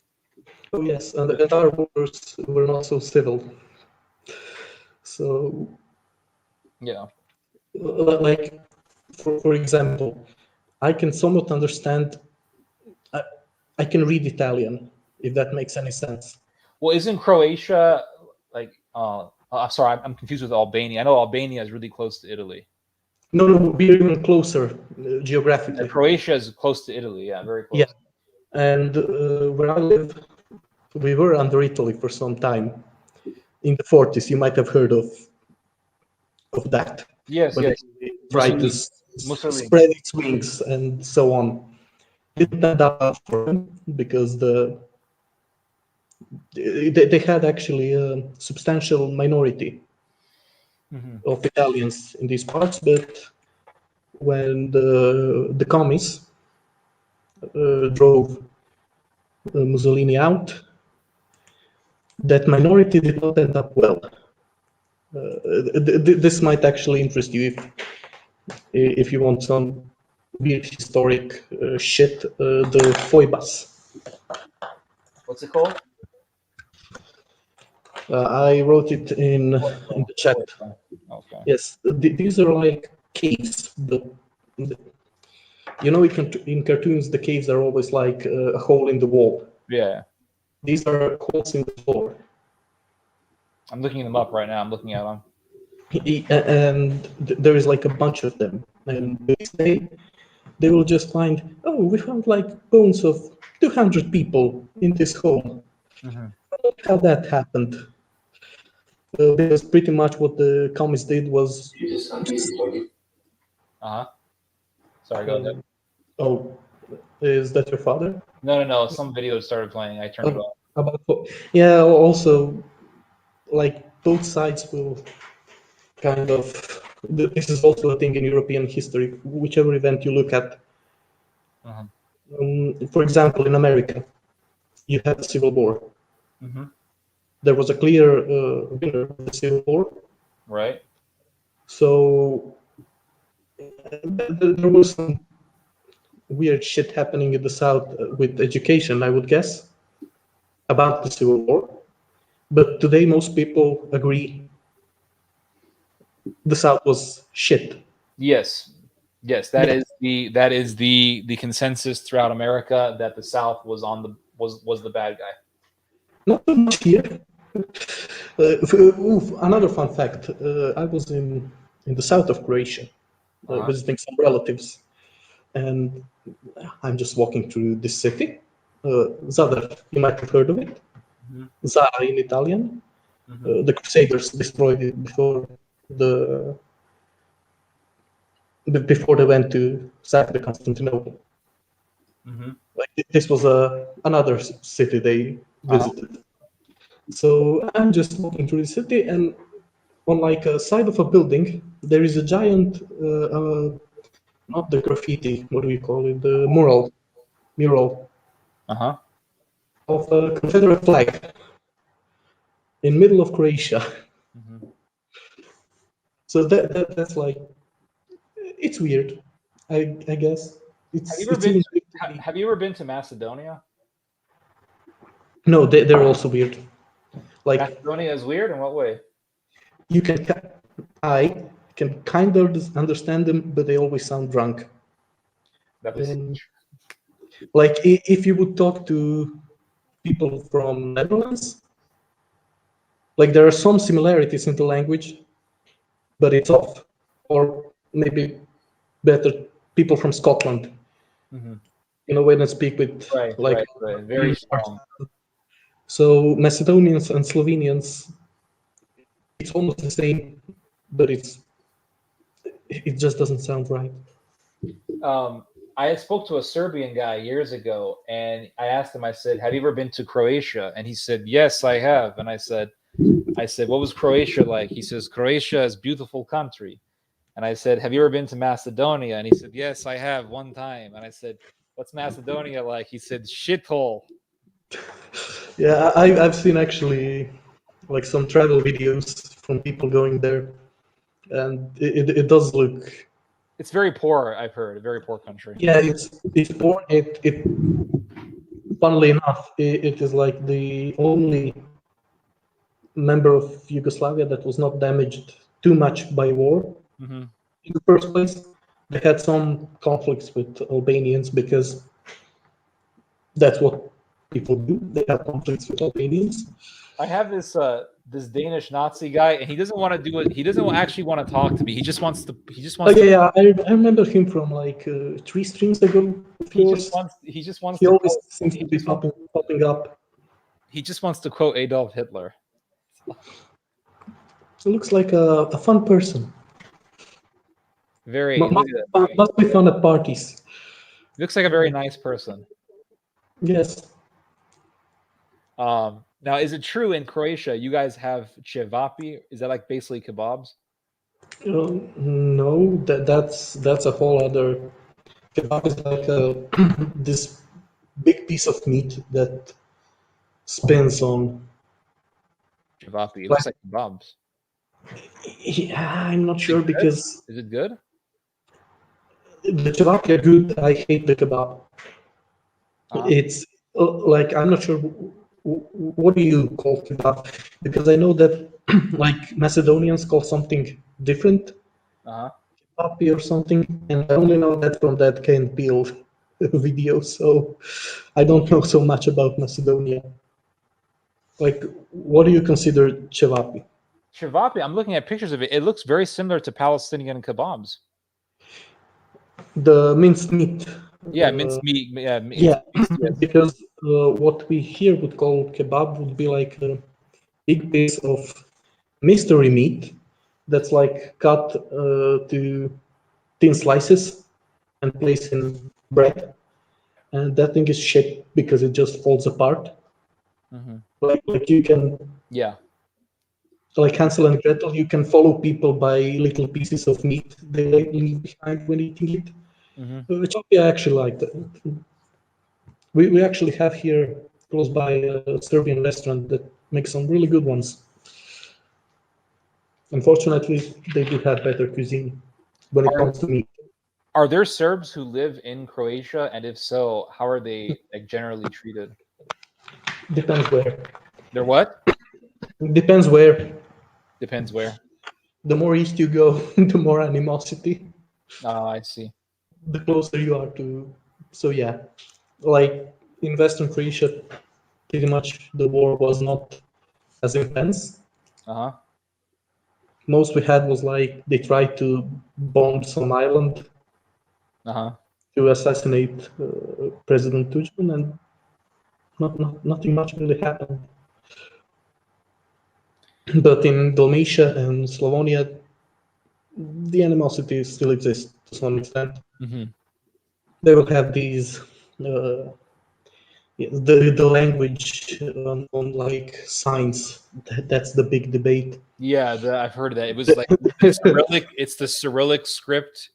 Oh yes, and our wars were not so civil. So Yeah. Like for example, I can somewhat understand. I can read Italian, if that makes any sense. Well, isn't Croatia like? Sorry, I'm confused with Albania. I know Albania is really close to Italy. No, we're even closer geographically. Croatia is close to Italy. Yeah, very close. Yeah, and where I live, we were under Italy for some time. In the 40s, you might have heard of that. Yes, when yes. it tried to Mussolini. spread its wings and so on. Didn't end up well for them because they had actually a substantial minority of Italians in these parts, but when the commies drove Mussolini out, that minority did not end up well. This might actually interest you if you want some weird historic shit. The Foibas. What's it called? I wrote it in the chat. Okay. Yes, these are like caves. You know, in cartoons, the caves are always like a hole in the wall. Yeah. These are holes in the floor. I'm looking them up right now. I'm looking at them. And there is like a bunch of them. And they will just find, oh, we found like bones of 200 people in this hole. Look how that happened. Because pretty much what the commies did was. Sorry, go ahead. Oh, is that your father? No. Some video started playing. I turned it off. Yeah, also, like both sides will kind of. This is also a thing in European history. Whichever event you look at. For example, in America, you had the Civil War. There was a clear winner of the Civil War. Right. So there was some weird shit happening in the South with education, I would guess, about the Civil War. But today, most people agree the South was shit. Yes, that is the consensus throughout America, that the South was was the bad guy. Not so much here. Another fun fact: I was in the south of Croatia, visiting some relatives, and I'm just walking through this city, Zadar. You might have heard of it. Zara in Italian. The Crusaders destroyed it before they went to sack the Constantinople. Like this was another city they visited. So I'm just walking through the city, and on like a side of a building, there is a giant, not the graffiti, what do we call it? The mural Uh-huh. of a Confederate flag in middle of Croatia. Mm-hmm. So that's like, it's weird. I guess Have you it ever been seems to, weird to me. have you ever been to Macedonia? No, they're also weird. Like Macedonia is weird in what way? you can, I can kind of understand them, but they always sound drunk. That is Like if you would talk to people from Netherlands, like there are some similarities in the language, but it's off. Or maybe better, people from Scotland, mm-hmm. when I speak with Right, like. right. Very strong. So Macedonians and Slovenians, it's almost the same, but it just doesn't sound right. I spoke to a Serbian guy years ago, and I asked him. I said, "Have you ever been to Croatia?" And he said, "Yes, I have." And I said, "What was Croatia like?" He says, "Croatia is a beautiful country." And I said, "Have you ever been to Macedonia?" And he said, "Yes, I have one time." And I said, "What's Macedonia like?" He said, "Shithole." Yeah, I've seen actually like some travel videos from people going there, and it does look. It's very poor. I've heard a very poor country. Yeah, it's poor. It funnily enough, it is like the only member of Yugoslavia that was not damaged too much by war Mm-hmm. in the first place. They had some conflicts with Albanians because that's what people do. They have conflicts with Albanians. I have this Danish Nazi guy, and he doesn't want to do it. He doesn't actually want to talk to me. He just wants to. He just wants. Oh yeah, I remember him from like 3 streams ago of He just yours. wants. He just wants He to. always Quote, seems he to be just wants. popping up. He just wants to quote Adolf Hitler. He looks like a fun person. Very. Look at that. Must be fun at parties. Looks like a very nice person. Yes. Now, is it true in Croatia you guys have cevapi? Is that like basically kebabs? No, that's a whole other. Kebab is like this big piece of meat that spins on. Cevapi. It Like, looks like kebabs. yeah, I'm not sure because Is it good? the kebab are good. I hate the kebab. It's like I'm not sure what do you call kebab, because I know that like Macedonians call something different, papi or something, and I only know that from that Ken Peel video. So I don't know so much about Macedonia. Like, what do you consider cevapi? Cevapi. I'm looking at pictures of it. It looks very similar to Palestinian kebabs. The minced meat. Yeah, minced meat. Yeah, Yeah, yes. because what we here would call kebab would be like a big piece of mystery meat that's like cut to thin slices and placed in bread, and that thing is shit because it just falls apart. Like you can, Yeah. like Hansel and Gretel, you can follow people by little pieces of meat they leave behind when eating it. Which I actually like that. We actually have here close by a Serbian restaurant that makes some really good ones. Unfortunately, they do have better cuisine when it comes to meat. Are there Serbs who live in Croatia? And if so, how are they like generally treated? Depends where. They're what? Depends where. Depends where. The more east you go, the more animosity. Oh, I see. The closer you are to. So yeah, like in Western Croatia, pretty much the war was not as intense. Most we had was like they tried to bomb some island to assassinate President Tudjman, and nothing much really happened. But in Dalmatia and Slavonia, the animosity still exists to some extent. They will have these Yeah, the language on like signs, that's the big debate. Yeah, I've heard of that. It was like the Cyrillic. It's the Cyrillic script.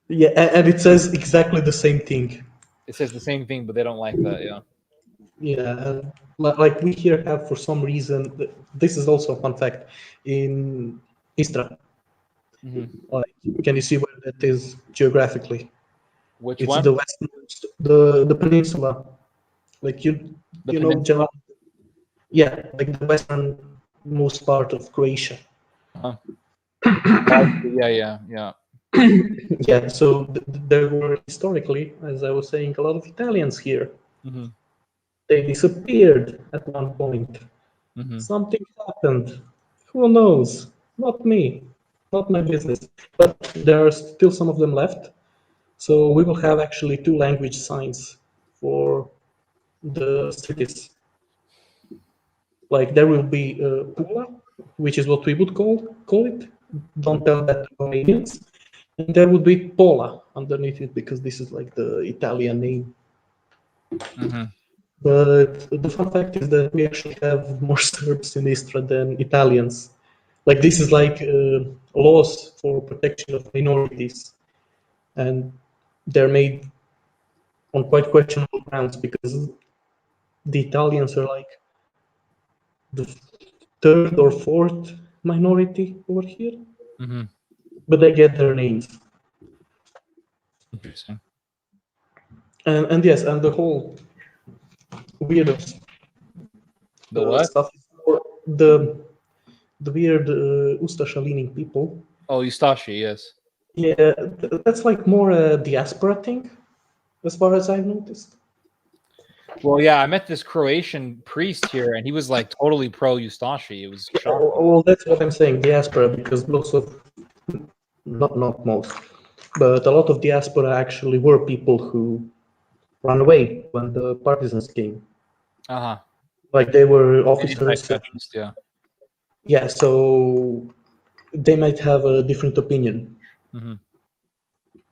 Yeah, and it says exactly the same thing. It says the same thing, but they don't like that. Yeah. Yeah, and like we here have for some reason. This is also a fun fact in Istra. Mhm. Like, can you see where that is geographically? Which It's one? the westernmost, the peninsula. Like The you know, peninsula. yeah, like the westernmost part of Croatia. Huh. Yeah. Yeah, so there were historically, as I was saying, a lot of Italians here. Hmm. They disappeared at one point. Hmm. Something happened. Who knows? Not me. Not my business. But there are still some of them left. So we will have actually two language signs for the cities. Like there will be Pula, which is what we would call it. Don't tell that to Romanians. And there would be Pola underneath it because this is like the Italian name. Hmm. But the fun fact is that we actually have more Serbs in Istra than Italians. Like this is like laws for protection of minorities, and they're made on quite questionable grounds because the Italians are like the third or fourth minority over here, Hmm. but they get their names. Interesting. And yes, and the whole weird The what? stuff is for the weird Ustasha-leaning people. Oh, Ustashi. Yes. Yeah, that's like more a diaspora thing, as far as I've noticed. Well, yeah, I met this Croatian priest here, and he was like totally pro Ustashi. It was shocking. Well, that's what I'm saying, diaspora, because most of, not most, but a lot of diaspora actually were people who ran away when the partisans came. Uh huh. Like they were officers. Anti-fascist. Yeah. Yeah, so they might have a different opinion. Hmm.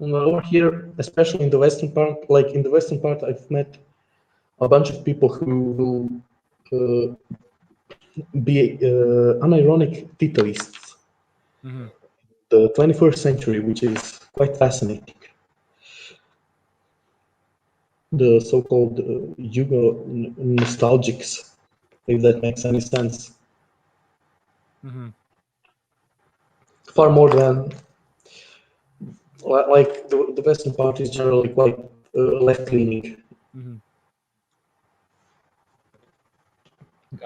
Over here, especially in the western part, like in the western part, I've met a bunch of people who will be unironic Titoists. Hmm. The 21st century, which is quite fascinating. The so-called Yugo nostalgics, if that makes any sense. Hmm. Far more than like the Western part is generally quite left-leaning. Hmm.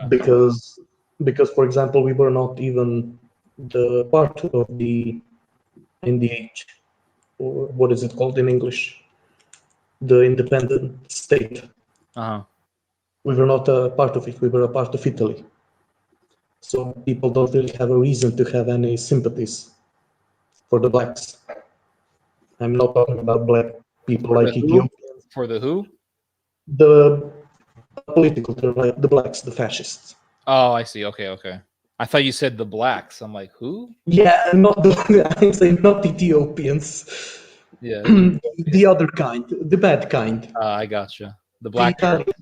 Because for example we were not even the part of the NDH, or what is it called in English, the independent state. Uh-huh. We were not a part of it, we were a part of Italy, so people don't really have a reason to have any sympathies for the blacks. I'm not talking about black people For the like who? Ethiopians, For the who? the political term, like the blacks, the fascists. Oh, I see. Okay. I thought you said the blacks. I'm like, who? Yeah, not the I'm saying not Ethiopians. Yeah. The other kind, the bad kind. I gotcha. The The black shirt. Italian.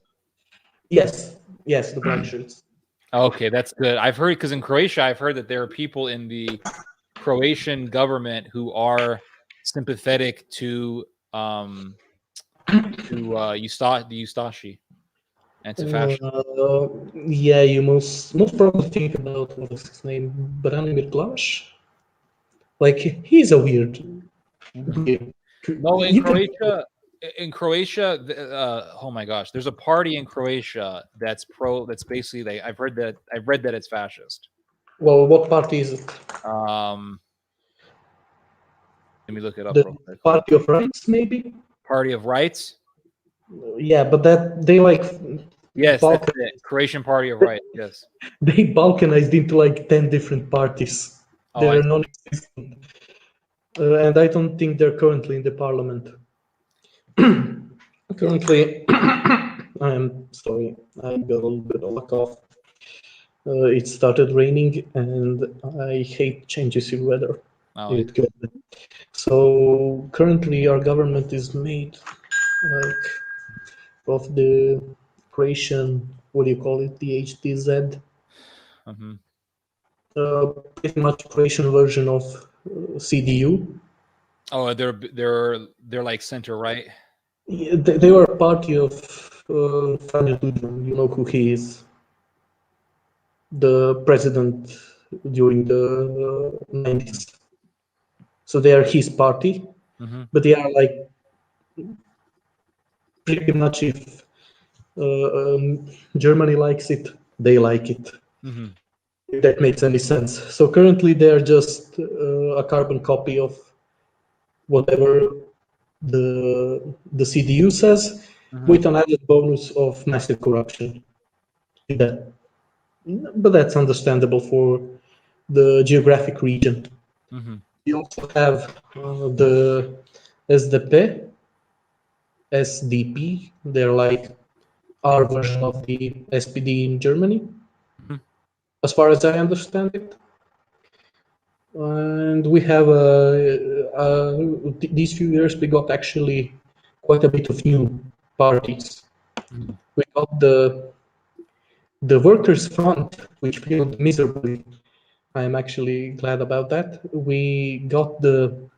Yes, the black shirts. Okay, that's good. I've heard because in Croatia, I've heard that there are people in the Croatian government who are sympathetic to the Ustashi and to fascism. Yeah, you most probably think about what is his name, Branimir Glavaš. Like he's a weird. No, You can in Croatia, oh my gosh, there's a party in Croatia that's pro. That's basically I've read that it's fascist. Well, what party is it? Let me look it up The real quick. Party of Rights, maybe? Party of Rights. Yeah, but that they like Yes, that's it. Croatian Party of Rights. Yes. they balkanized into like 10 different parties. Oh, I They're non-existent. And I don't think they're currently in the parliament. Currently, I'm sorry, I got a little bit of a cough. It started raining and I hate changes in weather. Oh, It kills me. So currently our government is made like of the Croatian, what do you call it, the HDZ, Mm-hmm. pretty much Croatian version of CDU. Oh, they're like center right. Yeah, they were a party of Franjo Tudjman, you know who he is, the president during the 90s. So they are his party, Mm-hmm. but they are like pretty much if Germany likes it, they like it. Mm-hmm. If that makes any sense. So currently they are just a carbon copy of whatever the CDU says, Mm-hmm. with an added bonus of massive corruption. But that's understandable for the geographic region. Mm-hmm. You also have the SDP, SDP. They're like our version of the SPD in Germany, Mm-hmm. as far as I understand it. And we have these few years we got actually quite a bit of new parties. Mm-hmm. We got the Workers' Front, which failed miserably. I am actually glad about that. We got the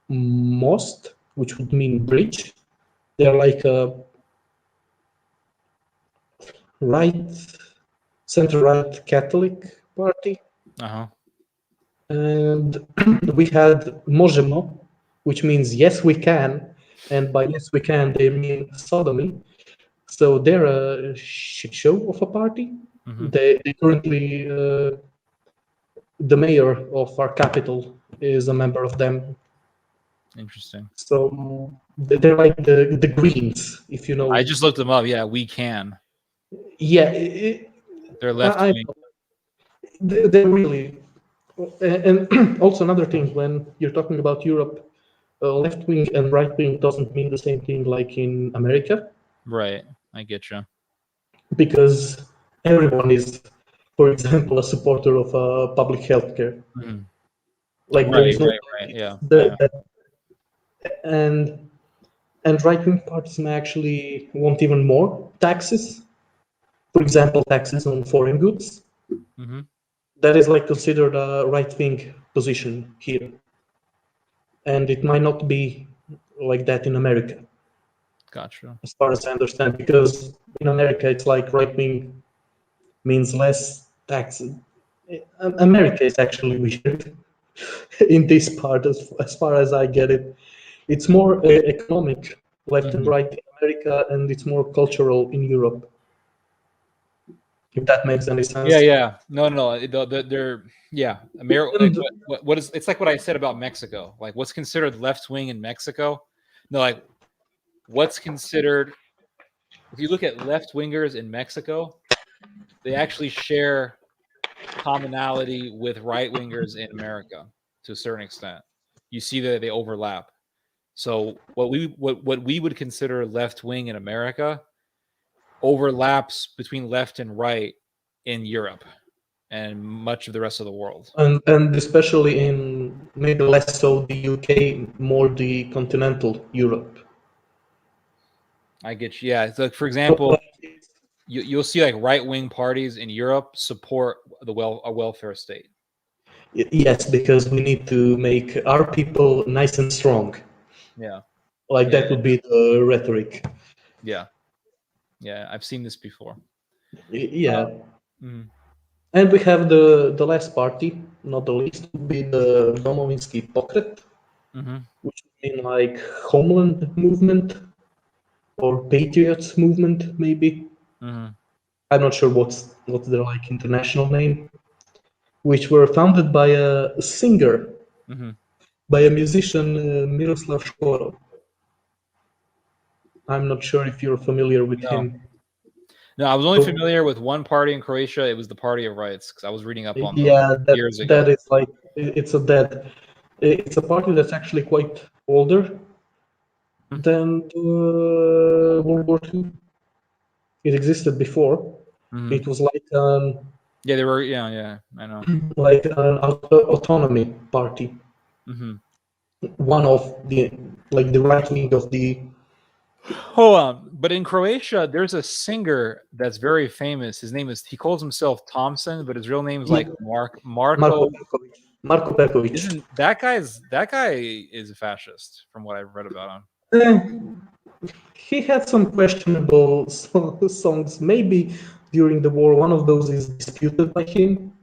Most, which would mean bridge. They're like a right, center-right Catholic party. Uh-huh. And we had Możemo, which means yes we can, and by yes we can they mean sodomy. So they're a shit show of a party. Mm-hmm. They currently the mayor of our capital is a member of them. Interesting. So they're like the Greens, if you know. I just looked them up. Yeah, we can. Yeah, They're left wing. they're really. And also another thing, when you're talking about Europe, left wing and right wing doesn't mean the same thing like in America, Right. I get you. because everyone is, for example, a supporter of public health care. Mm-hmm. Like there Right. is no Right. Yeah. Yeah. and right wing parties may actually want even more taxes. For example, taxes on foreign goods. Mm-hmm. That is like considered a right wing position here, and it might not be like that in America, Gotcha. as far as I understand, because in America it's like right wing means less taxes. America is actually weird in this part, as far as I get it. It's more economic, left and Mm-hmm. right in America, and it's more cultural in Europe. If that makes any sense. Yeah. Yeah. No. They're yeah. America. Like And what is? It's like what I said about Mexico. Like what's considered left wing in Mexico. No. Like what's considered. If you look at left wingers in Mexico, they actually share commonality with right wingers in America to a certain extent. You see that they overlap. So what we would consider left wing in America overlaps between left and right in Europe and much of the rest of the world. and especially in maybe less so the UK, more the continental Europe. I get you. Yeah. It's like for example, you'll see like right wing parties in Europe support a welfare state. Yes, because we need to make our people nice and strong. Yeah. Like Yeah. that would be the rhetoric. Yeah. Yeah. I've seen this before. Yeah. Mhm. And we have the last party, not the least, would be the Domovinski Pokret, Mhm. which would mean like Homeland Movement or Patriots Movement, maybe. Mhm. I'm not sure what's their like international name, which were founded by a singer, Mhm. by a musician, Miroslav Škoro. I'm not sure if you're familiar with No. him. No, I was only familiar with one party in Croatia. It was the Party of Rights because I was reading up on them Yeah, years ago. that is like it's a party that's actually quite older than World War II. It existed before. Mhm. It was like Yeah, they were. Yeah, I know. like an autonomy party. Mhm. One of the like the right wing of the Hold on. But in Croatia, there's a singer that's very famous. His name is, he calls himself Thompson, but his real name is like Marko Marco. Perkovic. Marko Perkovic. Isn't that guy is a fascist from what I've read about him. He had some questionable songs. Maybe during the war, one of those is disputed by him.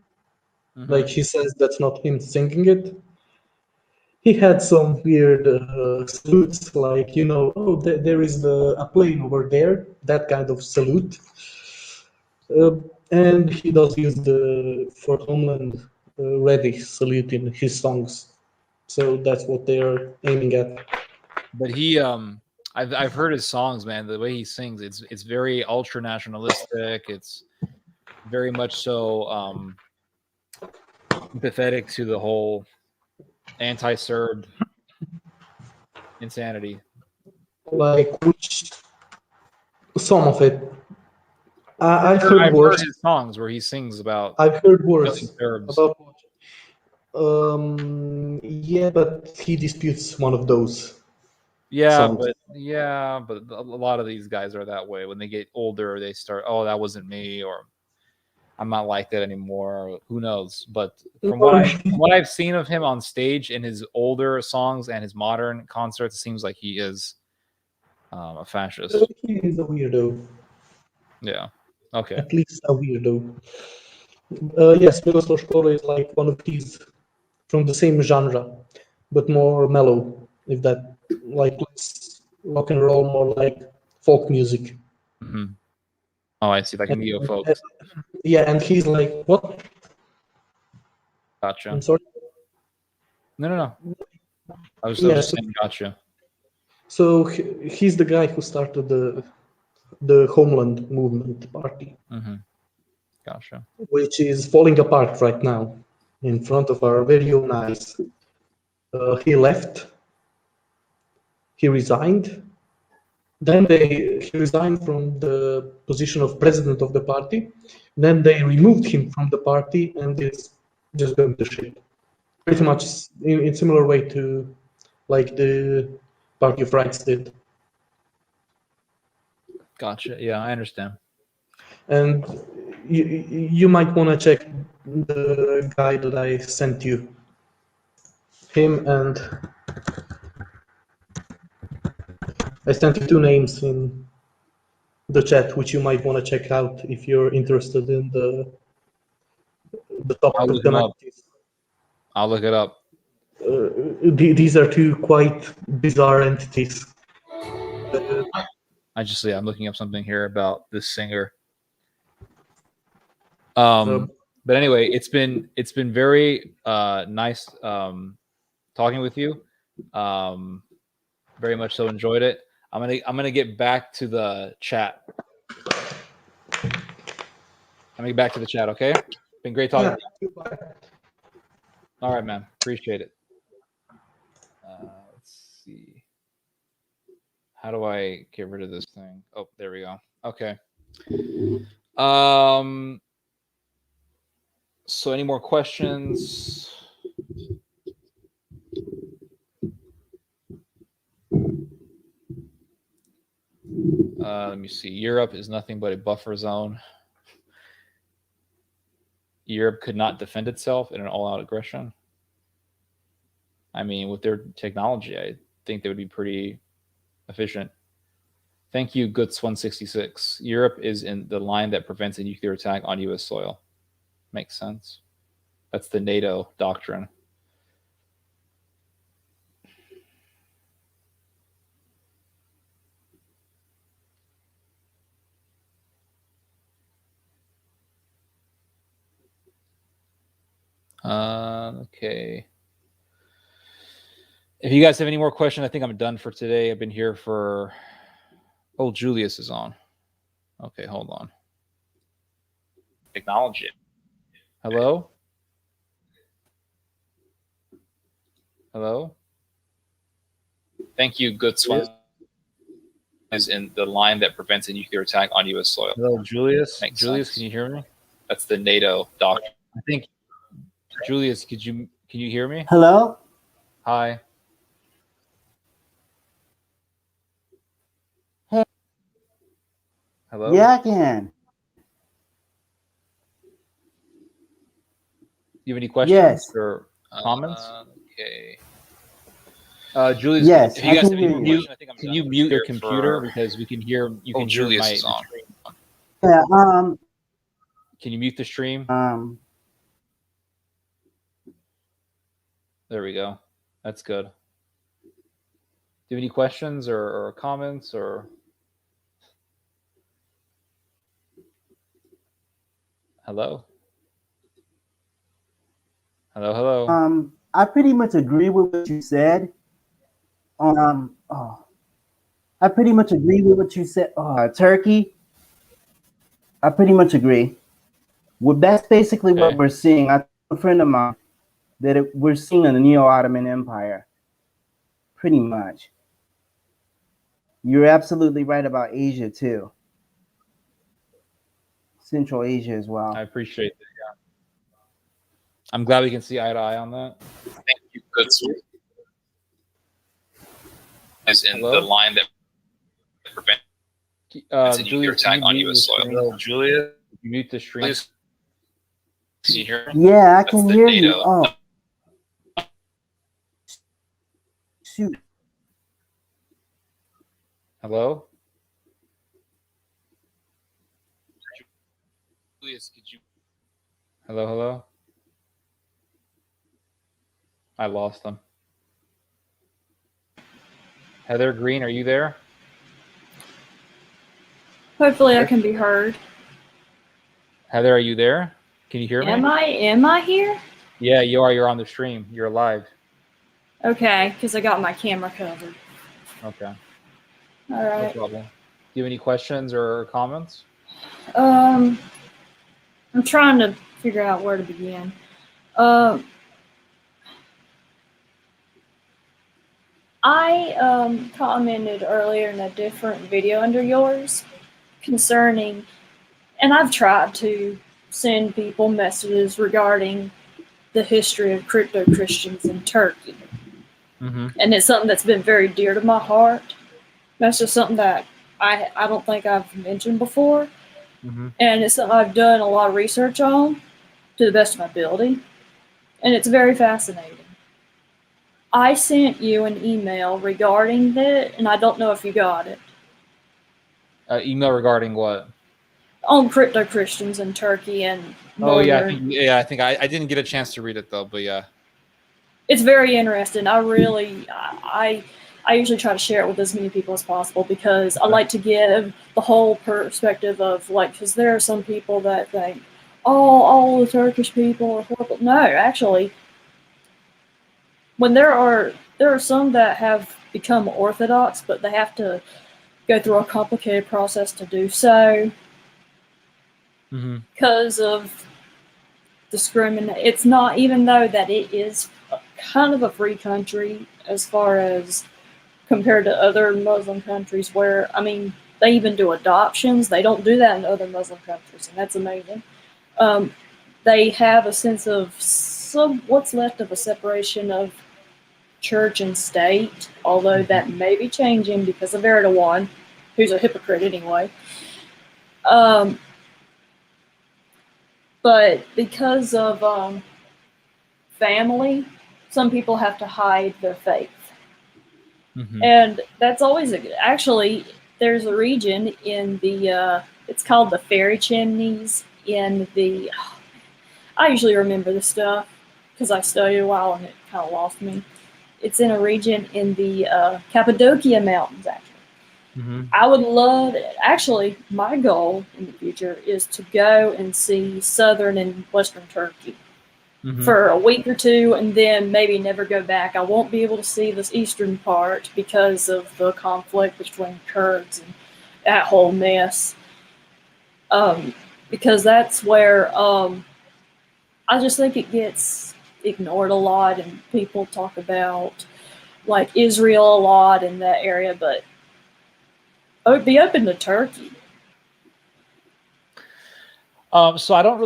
Mhm. Like he says that's not him singing it. He had some weird salutes, like, you know, oh, there is a plane over there, that kind of salute. And he does use the for Homeland Ready salute in his songs. So that's what they're aiming at. But he I've heard his songs, man. The way he sings, it's very ultra nationalistic. It's very much so empathetic to the whole anti-Serb insanity. Like, which, some of it. I've heard worse. His songs where he sings about I've heard killing worse Serbs. about. Yeah, but he disputes one of those. Yeah, songs. but a lot of these guys are that way. When they get older, they start, oh, that wasn't me, or I'm not like that anymore. Or who knows? But from what I've seen of him on stage in his older songs and his modern concerts, it seems like he is a fascist. He is a weirdo. Yeah. Okay. At least a weirdo. Yes, Miroslav Škoro is like one of these from the same genre, but more mellow. If that, like, less rock and roll, more like folk music. Mm-hmm. Oh, I see, like neo folk. Yeah, and he's like, what? Gotcha. I'm sorry. No. I was Yeah, just saying, gotcha. So he's the guy who started the Homeland Movement Party, Mm-hmm. Gotcha. which is falling apart right now in front of our very own eyes. He left. He resigned. Then he resigned from the position of president of the party. Then they removed him from the party, and it's just going to shit. Pretty much in similar way to like the Party of Rights did. Gotcha. Yeah, I understand. And you might want to check the guy that I sent you. Him, and I sent you two names in the chat, which you might want to check out if you're interested in the topic of the 90s. I'll look it up. These are two quite bizarre entities. I'm looking up something here about this singer. But anyway, it's been very nice talking with you. Very much so enjoyed it. I'm gonna get back to the chat. I'm gonna get back to the chat. Okay, been great talking. Yeah. All right, man. Appreciate it. Let's see. How do I get rid of this thing? Oh, there we go. Okay. So any more questions? Let me see. Europe is nothing but a buffer zone. Europe could not defend itself in an all-out aggression. I mean, with their technology, I think they would be pretty efficient. Thank you, Guts166. Europe is in the line that prevents a nuclear attack on U.S. soil. Makes sense. That's the NATO doctrine. Okay. If you guys have any more questions, I think I'm done for today. I've been here for... Oh, Julius is on. Okay, hold on. Acknowledge it. Hello? Hello? Thank you, Guts1. Is in the line that prevents a nuclear attack on U.S. soil. Hello, Julius. Julius, can you hear me? That's the NATO doctrine. I think... Julius, can you hear me? Hello? Hi. Hello? Yeah, I can. You have any questions Yes. or comments? Okay. Julius, Yes, if I you guys can can hear you you. mute, can you mute your computer because we can hear you Oh, can hear Julius my is on. stream. Yeah. Can you mute the stream? There we go. That's good. Do you have any questions or comments or? Hello? Hello, hello. I pretty much agree with what you said. I pretty much agree with what you said. Turkey. I pretty much agree. Well, that's basically what we're seeing. I told a friend of mine that we're seeing a neo-Ottoman Empire. Pretty much. You're absolutely right about Asia too. Central Asia as well. I appreciate that. Yeah. I'm glad we can see eye to eye on that. Thank you. Good. Is in Hello? the line that prevents a nuclear attack on U.S. soil. Julius, you mute the stream. Can you hear me? Yeah, I can hear you. Oh, shoot. Hello? Julius, could you? Hello, hello? I lost them. Heather Green, are you there? Hopefully I can be heard. Heather, are you there? Can you hear me? Am I here? Yeah, you are. You're on the stream. You're live. Okay, because I got my camera covered. Okay. All No right. problem. Do you have any questions or comments? I'm trying to figure out where to begin. I commented earlier in a different video under yours concerning, and I've tried to send people messages regarding the history of crypto Christians in Turkey. Mm-hmm. And it's something that's been very dear to my heart. That's just something that I don't think I've mentioned before. Mm-hmm. And it's something I've done a lot of research on to the best of my ability. And it's very fascinating. I sent you an email regarding that, and I don't know if you got it. Email regarding what? On crypto Christians in Turkey and Oh yeah, northern. I think I didn't get a chance to read it though, but yeah. It's very interesting. I usually try to share it with as many people as possible because I like to give the whole perspective of like, because there are some people that think, oh, all the Turkish people are horrible. No, actually, when there are some that have become Orthodox, but they have to go through a complicated process to do so because of discrimination. It's not, even though that it is kind of a free country as far as compared to other Muslim countries where, I mean, they even do adoptions. They don't do that in other Muslim countries, and that's amazing. They have a sense of what's left of a separation of church and state, although that may be changing because of Erdogan, who's a hypocrite anyway. But because of family, some people have to hide their faith. Mm-hmm. And that's always actually, there's a region in the, it's called the Fairy Chimneys in the, I usually remember this stuff because I studied a while and it kind of lost me. It's in a region in the Cappadocia Mountains, actually. Mm-hmm. I would love, actually, my goal in the future is to go and see southern and western Turkey. Mm-hmm. For a week or two, and then maybe never go back. I won't be able to see this eastern part because of the conflict between Kurds and that whole mess. Because that's where I just think it gets ignored a lot, and people talk about like Israel a lot in that area, but I would be open to Turkey. So I don't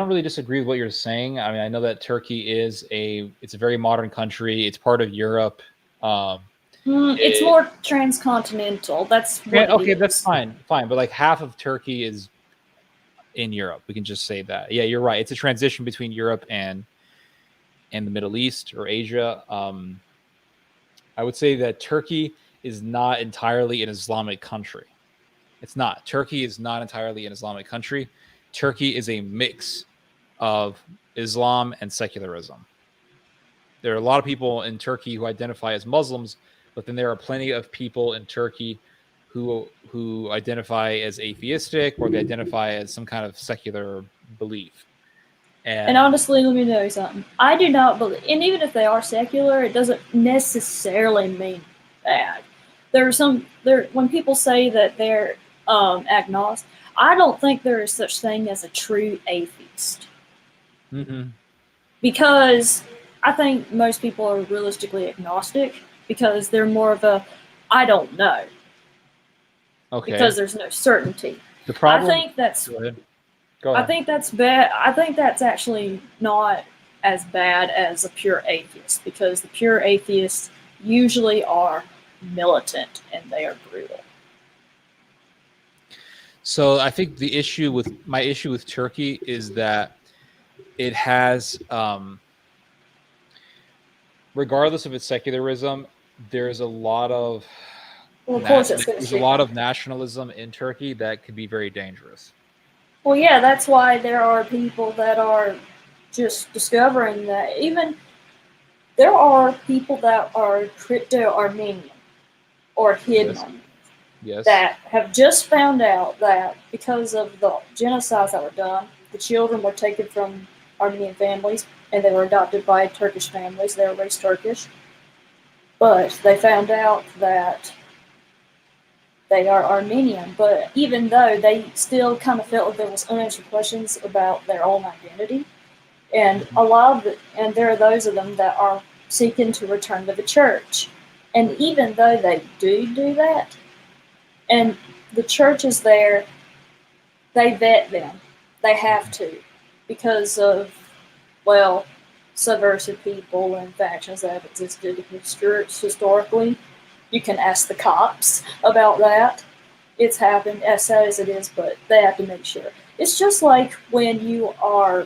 really disagree with what you're saying. I mean, I know that Turkey it's a very modern country. It's part of Europe. It's more transcontinental. That's what Okay, it that's is. fine. But like half of Turkey is in Europe. We can just say that. Yeah, you're right. It's a transition between Europe and the Middle East or Asia. I would say that Turkey is not entirely an Islamic country. It's not. Turkey is not entirely an Islamic country. Turkey is a mix of Islam and secularism. There are a lot of people in Turkey who identify as Muslims, but then there are plenty of people in Turkey who identify as atheistic, or they identify as some kind of secular belief. And honestly, let me tell you something. I do not believe, and even if they are secular, it doesn't necessarily mean bad. When people say that they're agnostic, I don't think there is such thing as a true atheist. Mm-hmm. Because I think most people are realistically agnostic because they're more of a, I don't know. Okay. Because there's no certainty. The problem. I think that's. Go ahead. Go ahead. I think that's bad. I think that's actually not as bad as a pure atheist, because the pure atheists usually are militant and they are brutal. So I think my issue with Turkey is that it has, regardless of its secularism, there's a lot of there's a lot of nationalism in Turkey that could be very dangerous. Well, yeah, that's why there are people that are just discovering that. Even there are people that are crypto-Armenian or hidden, yes, that have just found out that because of the genocides that were done, the children were taken from Armenian families and they were adopted by Turkish families. They were raised Turkish. But they found out that they are Armenian, but even though they still kind of felt like there was unanswered questions about their own identity, and and there are those of them that are seeking to return to the church, and even though they do that, and the church is there, they vet them, they have to, because of, well, subversive people and factions that have existed historically. You can ask the cops about that. It's happened, as sad as it is, but they have to make sure. It's just like when you are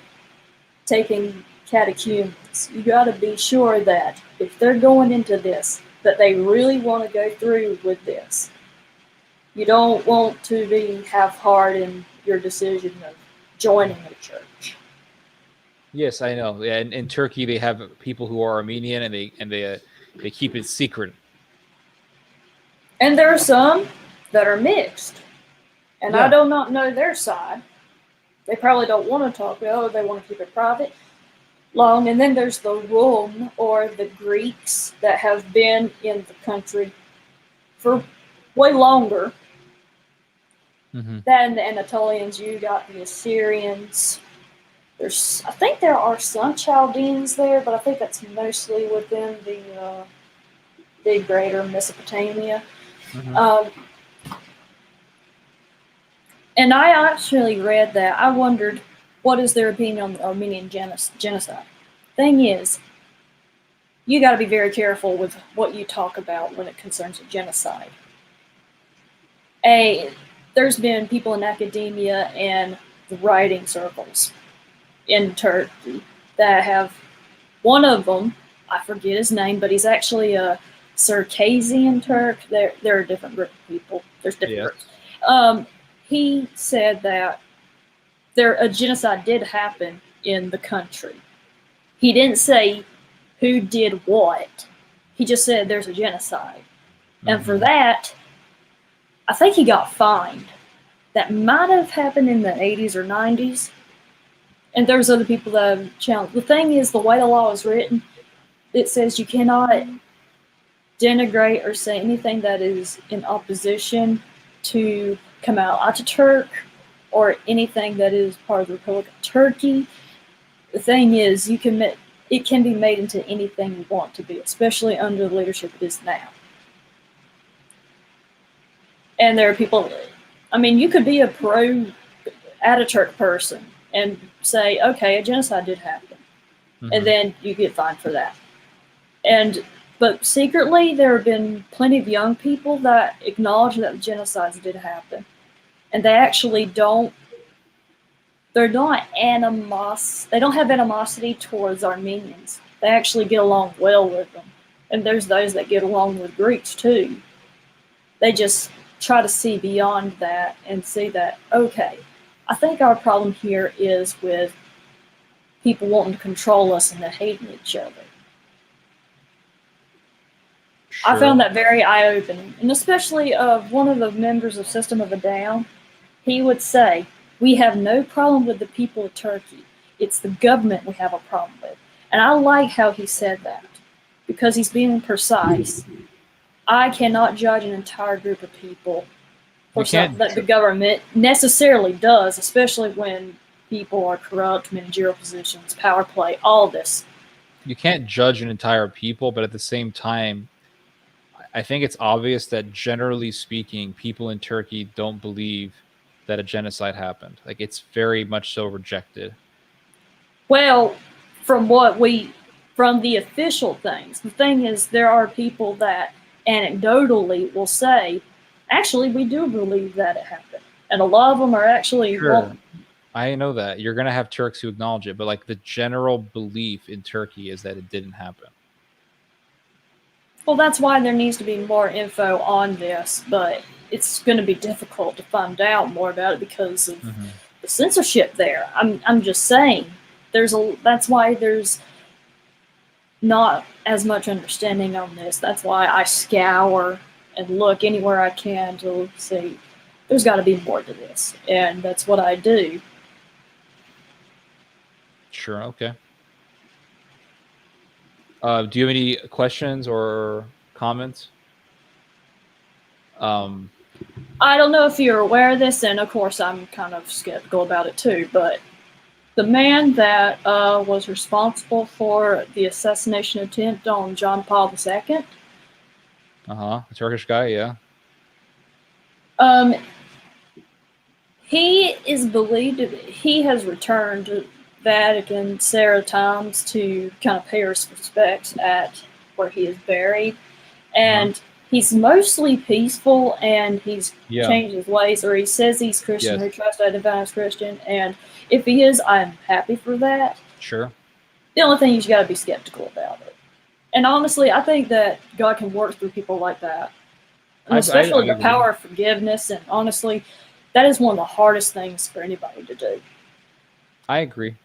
taking catechumens. You got to be sure that if they're going into this, that they really want to go through with this. You don't want to be half-hearted in your decision of joining a church. Yes, I know. Yeah, in Turkey, they have people who are Armenian, and they keep it secret. And there are some that are mixed, and I do not know their side. They probably don't want to talk. They want to keep it private. Long, and then there's the Rum, or the Greeks, that have been in the country for way longer than the Anatolians. You got the Assyrians. I think there are some Chaldeans there, but I think that's mostly within the greater Mesopotamia. And I actually read that. I wondered, what is their opinion on the Armenian genocide? Thing is, you got to be very careful with what you talk about when it concerns a genocide. There's been people in academia and the writing circles in Turkey that have, one of them, I forget his name, but he's actually a Circassian Turk. They're a different group of people. There's different groups. He said that a genocide did happen in the country. He didn't say who did what. He just said there's a genocide. And for that, I think he got fined. That might have happened in the 80s or 90s. And there's other people that have challenged. The thing is, the way the law is written, it says you cannot denigrate or say anything that is in opposition to Kemal Ataturk or anything that is part of the Republic of Turkey. The thing is, it can be made into anything you want to be, especially under the leadership it is now. And there are people, I mean, you could be a pro-Ataturk person and say, okay, a genocide did happen. And then you get fined for that. But But secretly, there have been plenty of young people that acknowledge that the genocides did happen. And they actually don't, they don't have animosity towards Armenians. They actually get along well with them. And there's those that get along with Greeks too. They just try to see beyond that and see that, okay, I think our problem here is with people wanting to control us and hating each other. Sure. I found that very eye-opening. And especially one of the members of System of a Down, he would say, we have no problem with the people of Turkey. It's the government we have a problem with. And I like how he said that, because he's being precise. I cannot judge an entire group of people for something that the government necessarily does, especially when people are corrupt, managerial positions, power play, all this. You can't judge an entire people, but at the same time, I think it's obvious that generally speaking, people in Turkey don't believe that a genocide happened. Like, it's very much so rejected. Well, from the official things, the thing is, there are people that anecdotally will say, actually, we do believe that it happened. And a lot of them are actually... Sure. Well, I know that. You're going to have Turks who acknowledge it, but like the general belief in Turkey is that it didn't happen. Well, that's why there needs to be more info on this, but it's going to be difficult to find out more about it because of the censorship there. I'm just saying, that's why there's not as much understanding on this. That's why I scour and look anywhere I can to see there's got to be more to this, and that's what I do. Sure. Okay. Do you have any questions or comments? I don't know if you're aware of this, and of course I'm kind of skeptical about it too, but the man that was responsible for the assassination attempt on John Paul II. The Turkish guy, yeah. He is believed he has returned to Vatican several times to kind of pay respects at where he is buried, and he's mostly peaceful, and he's changed his ways, or he says he's Christian, or he tries to identify as Christian, and if he is, I'm happy for that. Sure. The only thing is you got to be skeptical about it. And honestly, I think that God can work through people like that. And especially the power of forgiveness, and honestly, that is one of the hardest things for anybody to do. I agree.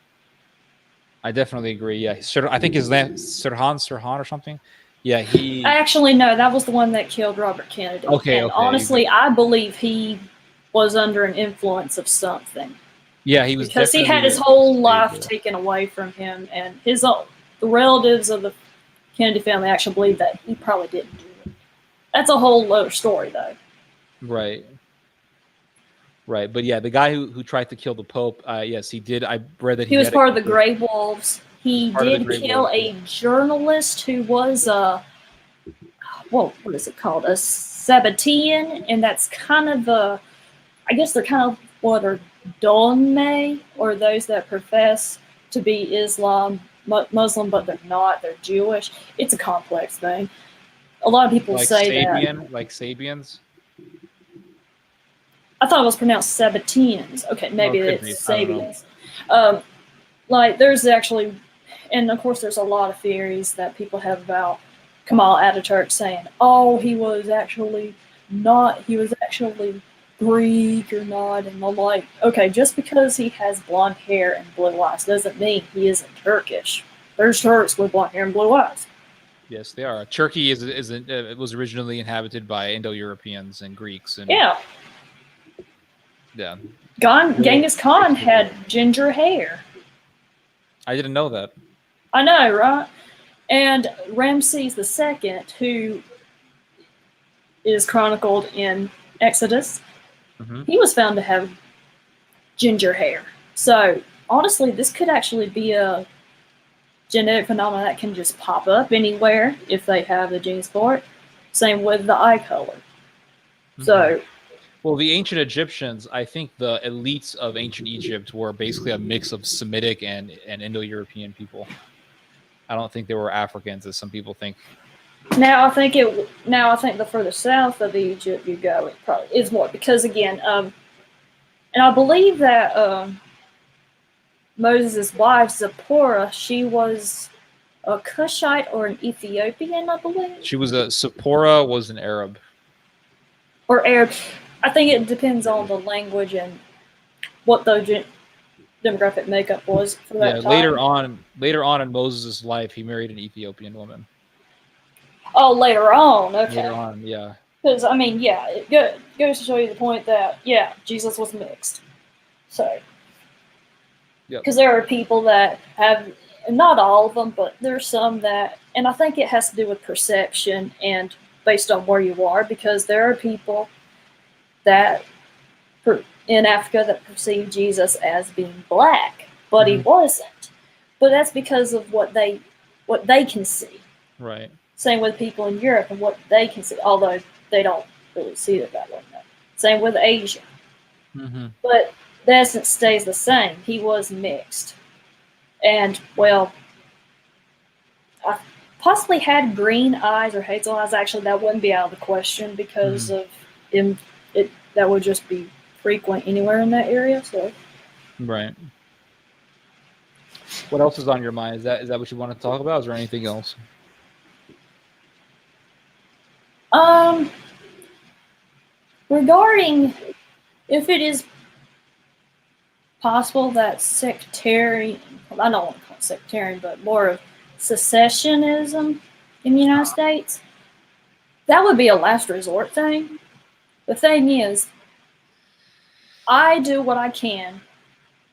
I definitely agree. Yeah, I think his name Sirhan or something. Yeah, he. Actually, no, that was the one that killed Robert Kennedy. Okay. Honestly, I believe he was under an influence of something. Yeah, he was, because he had his whole life taken away from him, and the relatives of the Kennedy family actually believe that he probably didn't do it. That's a whole other story, though. Right. Right, but yeah, the guy who tried to kill the Pope, yes, he did. I read that he was part of the Grey Wolves. He did kill a journalist who was what is it called? A Sabbatean, and that's kind of I guess they're kind of what are Donne, or those that profess to be Muslim, but they're not. They're Jewish. It's a complex thing. A lot of people say that. Like Sabians? I thought it was pronounced Sabbateans. Okay, maybe it's Sabians. Like, there's actually, and of course there's a lot of theories that people have about Kemal Ataturk saying, oh, he was actually Greek or not, and I'm like, okay, just because he has blonde hair and blue eyes doesn't mean he isn't Turkish. There's Turks with blonde hair and blue eyes. Yes, they are. Turkey was originally inhabited by Indo-Europeans and Greeks, and yeah. Genghis Khan had ginger hair. I didn't know that. I know, right? And Ramses II, who is chronicled in Exodus, he was found to have ginger hair. So, honestly, this could actually be a genetic phenomenon that can just pop up anywhere if they have the genes for it. Same with the eye color. So... Well, the ancient Egyptians, I think the elites of ancient Egypt were basically a mix of Semitic and Indo-European people. I don't think they were Africans, as some people think. Now I think the further south of Egypt you go, it probably is more because again, and I believe that Moses' wife Zipporah, she was a Cushite or an Ethiopian, I believe. She was Sephora was an Arab. Or Arab. I think it depends on the language and what the demographic makeup was for that time. Later on in Moses' life, he married an Ethiopian woman. Oh, later on, okay. Later on, yeah. Because, I mean, yeah, it goes to show you the point that, yeah, Jesus was mixed. So, because there are people that have, not all of them, but there's some that, and I think it has to do with perception and based on where you are, because there are people that in Africa that perceive Jesus as being black, but he wasn't. But that's because of what they can see. Right. Same with people in Europe and what they can see, although they don't really see it that way. Same with Asia. Mm-hmm. But the essence stays the same. He was mixed. And, well, I possibly had green eyes or hazel eyes. Actually, that wouldn't be out of the question because of him. That would just be frequent anywhere in that area. So, right. What else is on your mind? Is that what you want to talk about? Is there anything else? Regarding if it is possible that sectarian, I don't want to call it sectarian, but more of secessionism in the United States, that would be a last resort thing. The thing is, I do what I can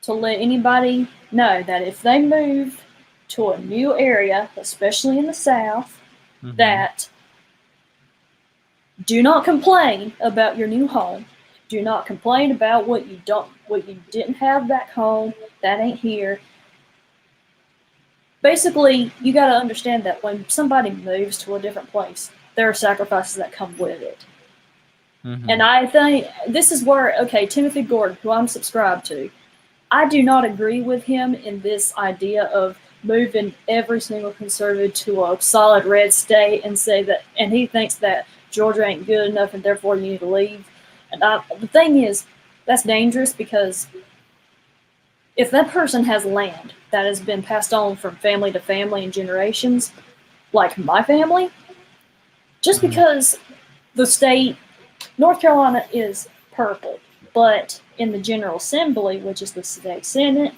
to let anybody know that if they move to a new area, especially in the South, that do not complain about your new home. Do not complain about what you didn't have back home. That ain't here. Basically, you got to understand that when somebody moves to a different place, there are sacrifices that come with it. And I think this is where, okay, Timothy Gordon, who I'm subscribed to, I do not agree with him in this idea of moving every single conservative to a solid red state and say that, and he thinks that Georgia ain't good enough and therefore you need to leave. And the thing is, that's dangerous because if that person has land that has been passed on from family to family and generations, like my family, just because the state, North Carolina is purple, but in the General Assembly, which is the state Senate,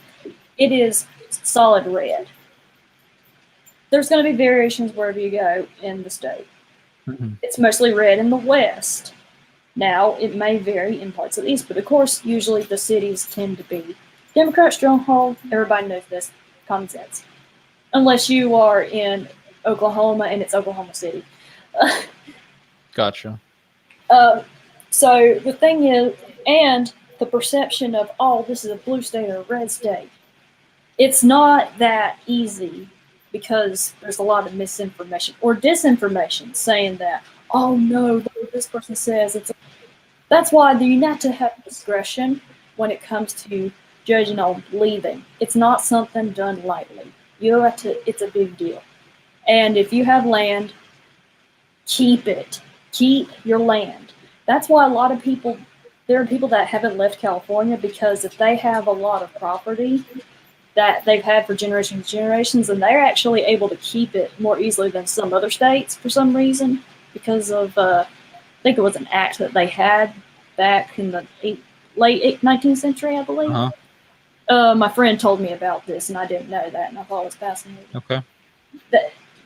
it is solid red. There's going to be variations wherever you go in the state. It's mostly red in the West. Now, it may vary in parts of the East, but of course, usually the cities tend to be Democrat stronghold. Everybody knows this, common sense. Unless you are in Oklahoma and it's Oklahoma City. Gotcha. So the thing is, and the perception of, oh, this is a blue state or a red state, it's not that easy because there's a lot of misinformation or disinformation saying that, oh no, this person says it's. That's why you have to have discretion when it comes to judging on leaving. It's not something done lightly. You have to. It's a big deal. And if you have land, keep it. Keep your land. That's why a lot of people. There are people that haven't left California because if they have a lot of property that they've had for generations, and they're actually able to keep it more easily than some other states for some reason because of. I think it was an act that they had back in the late 19th century, I believe. My friend told me about this, and I didn't know that, and I thought it was fascinating. Okay.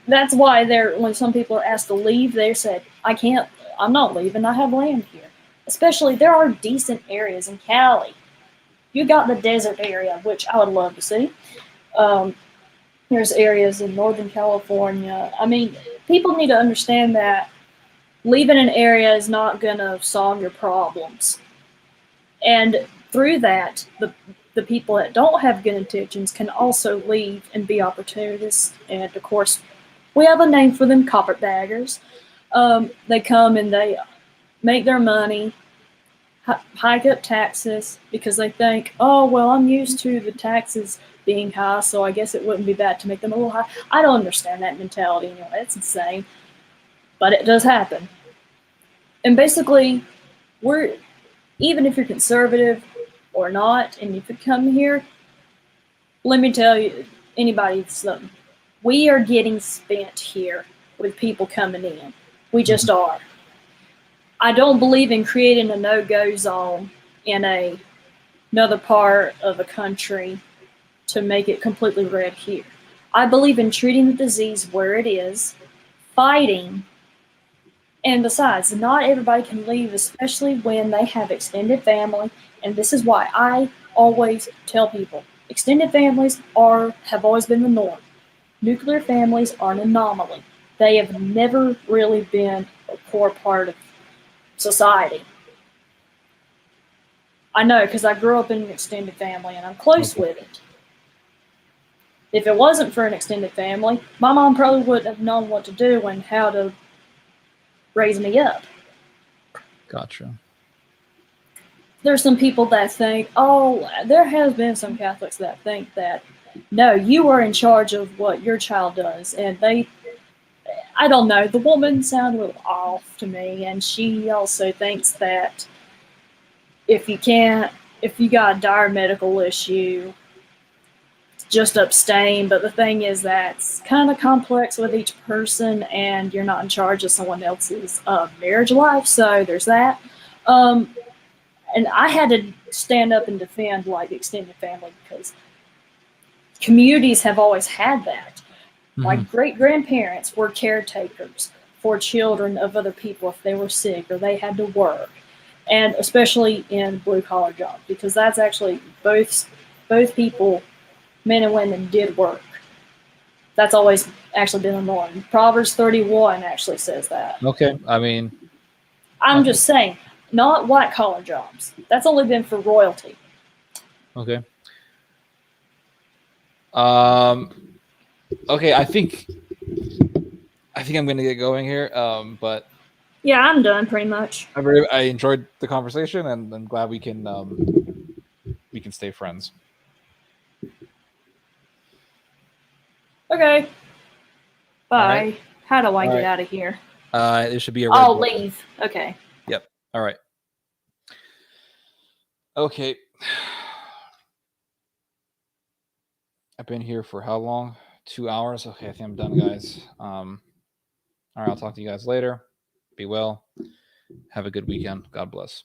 That's why when some people are asked to leave, they said, I'm not leaving, I have land here. Especially, there are decent areas in Cali. You got the desert area, which I would love to see. There's areas in Northern California. I mean, people need to understand that leaving an area is not going to solve your problems. And through that, the people that don't have good intentions can also leave and be opportunists. And, of course, we have a name for them, carpetbaggers. They come and they make their money, hike up taxes because they think, oh, well, I'm used to the taxes being high, so I guess it wouldn't be bad to make them a little high. I don't understand that mentality anyway. It's insane. but it does happen. And basically, even if you're conservative or not, and if you come here, let me tell you, anybody something. We are getting spent here with people coming in. We just are. I don't believe in creating a no-go zone in another part of a country to make it completely red here. I believe in treating the disease where it is, fighting, and besides, not everybody can leave, especially when they have extended family, and this is why I always tell people, extended families have always been the norm. Nuclear families are an anomaly. They have never really been a core part of society. I know, because I grew up in an extended family, and I'm close with it. If it wasn't for an extended family, my mom probably wouldn't have known what to do and how to raise me up. Gotcha. There's some people that think, there has been some Catholics that think that, no, you are in charge of what your child does. And I don't know, the woman sounded a little off to me. And she also thinks that if you got a dire medical issue, just abstain. But the thing is that's kind of complex with each person, and you're not in charge of someone else's marriage life. So there's that. And I had to stand up and defend like extended family because communities have always had that. My great-grandparents were caretakers for children of other people if they were sick or they had to work, and especially in blue-collar jobs, because that's actually both people, men and women, did work. That's always actually been a norm. Proverbs 31 actually says that. Okay, I mean, I'm just saying, not white-collar jobs. That's only been for royalty. Okay. Okay, I think I'm gonna get going here. But yeah, I'm done pretty much. I enjoyed the conversation, and I'm glad we can stay friends. Okay. Bye. Right. How do I get out of here? There should be a. I'll leave. Okay. Yep. All right. Okay. I've been here for how long? 2 hours. Okay, I think I'm done, guys. All right, I'll talk to you guys later. Be well. Have a good weekend. God bless.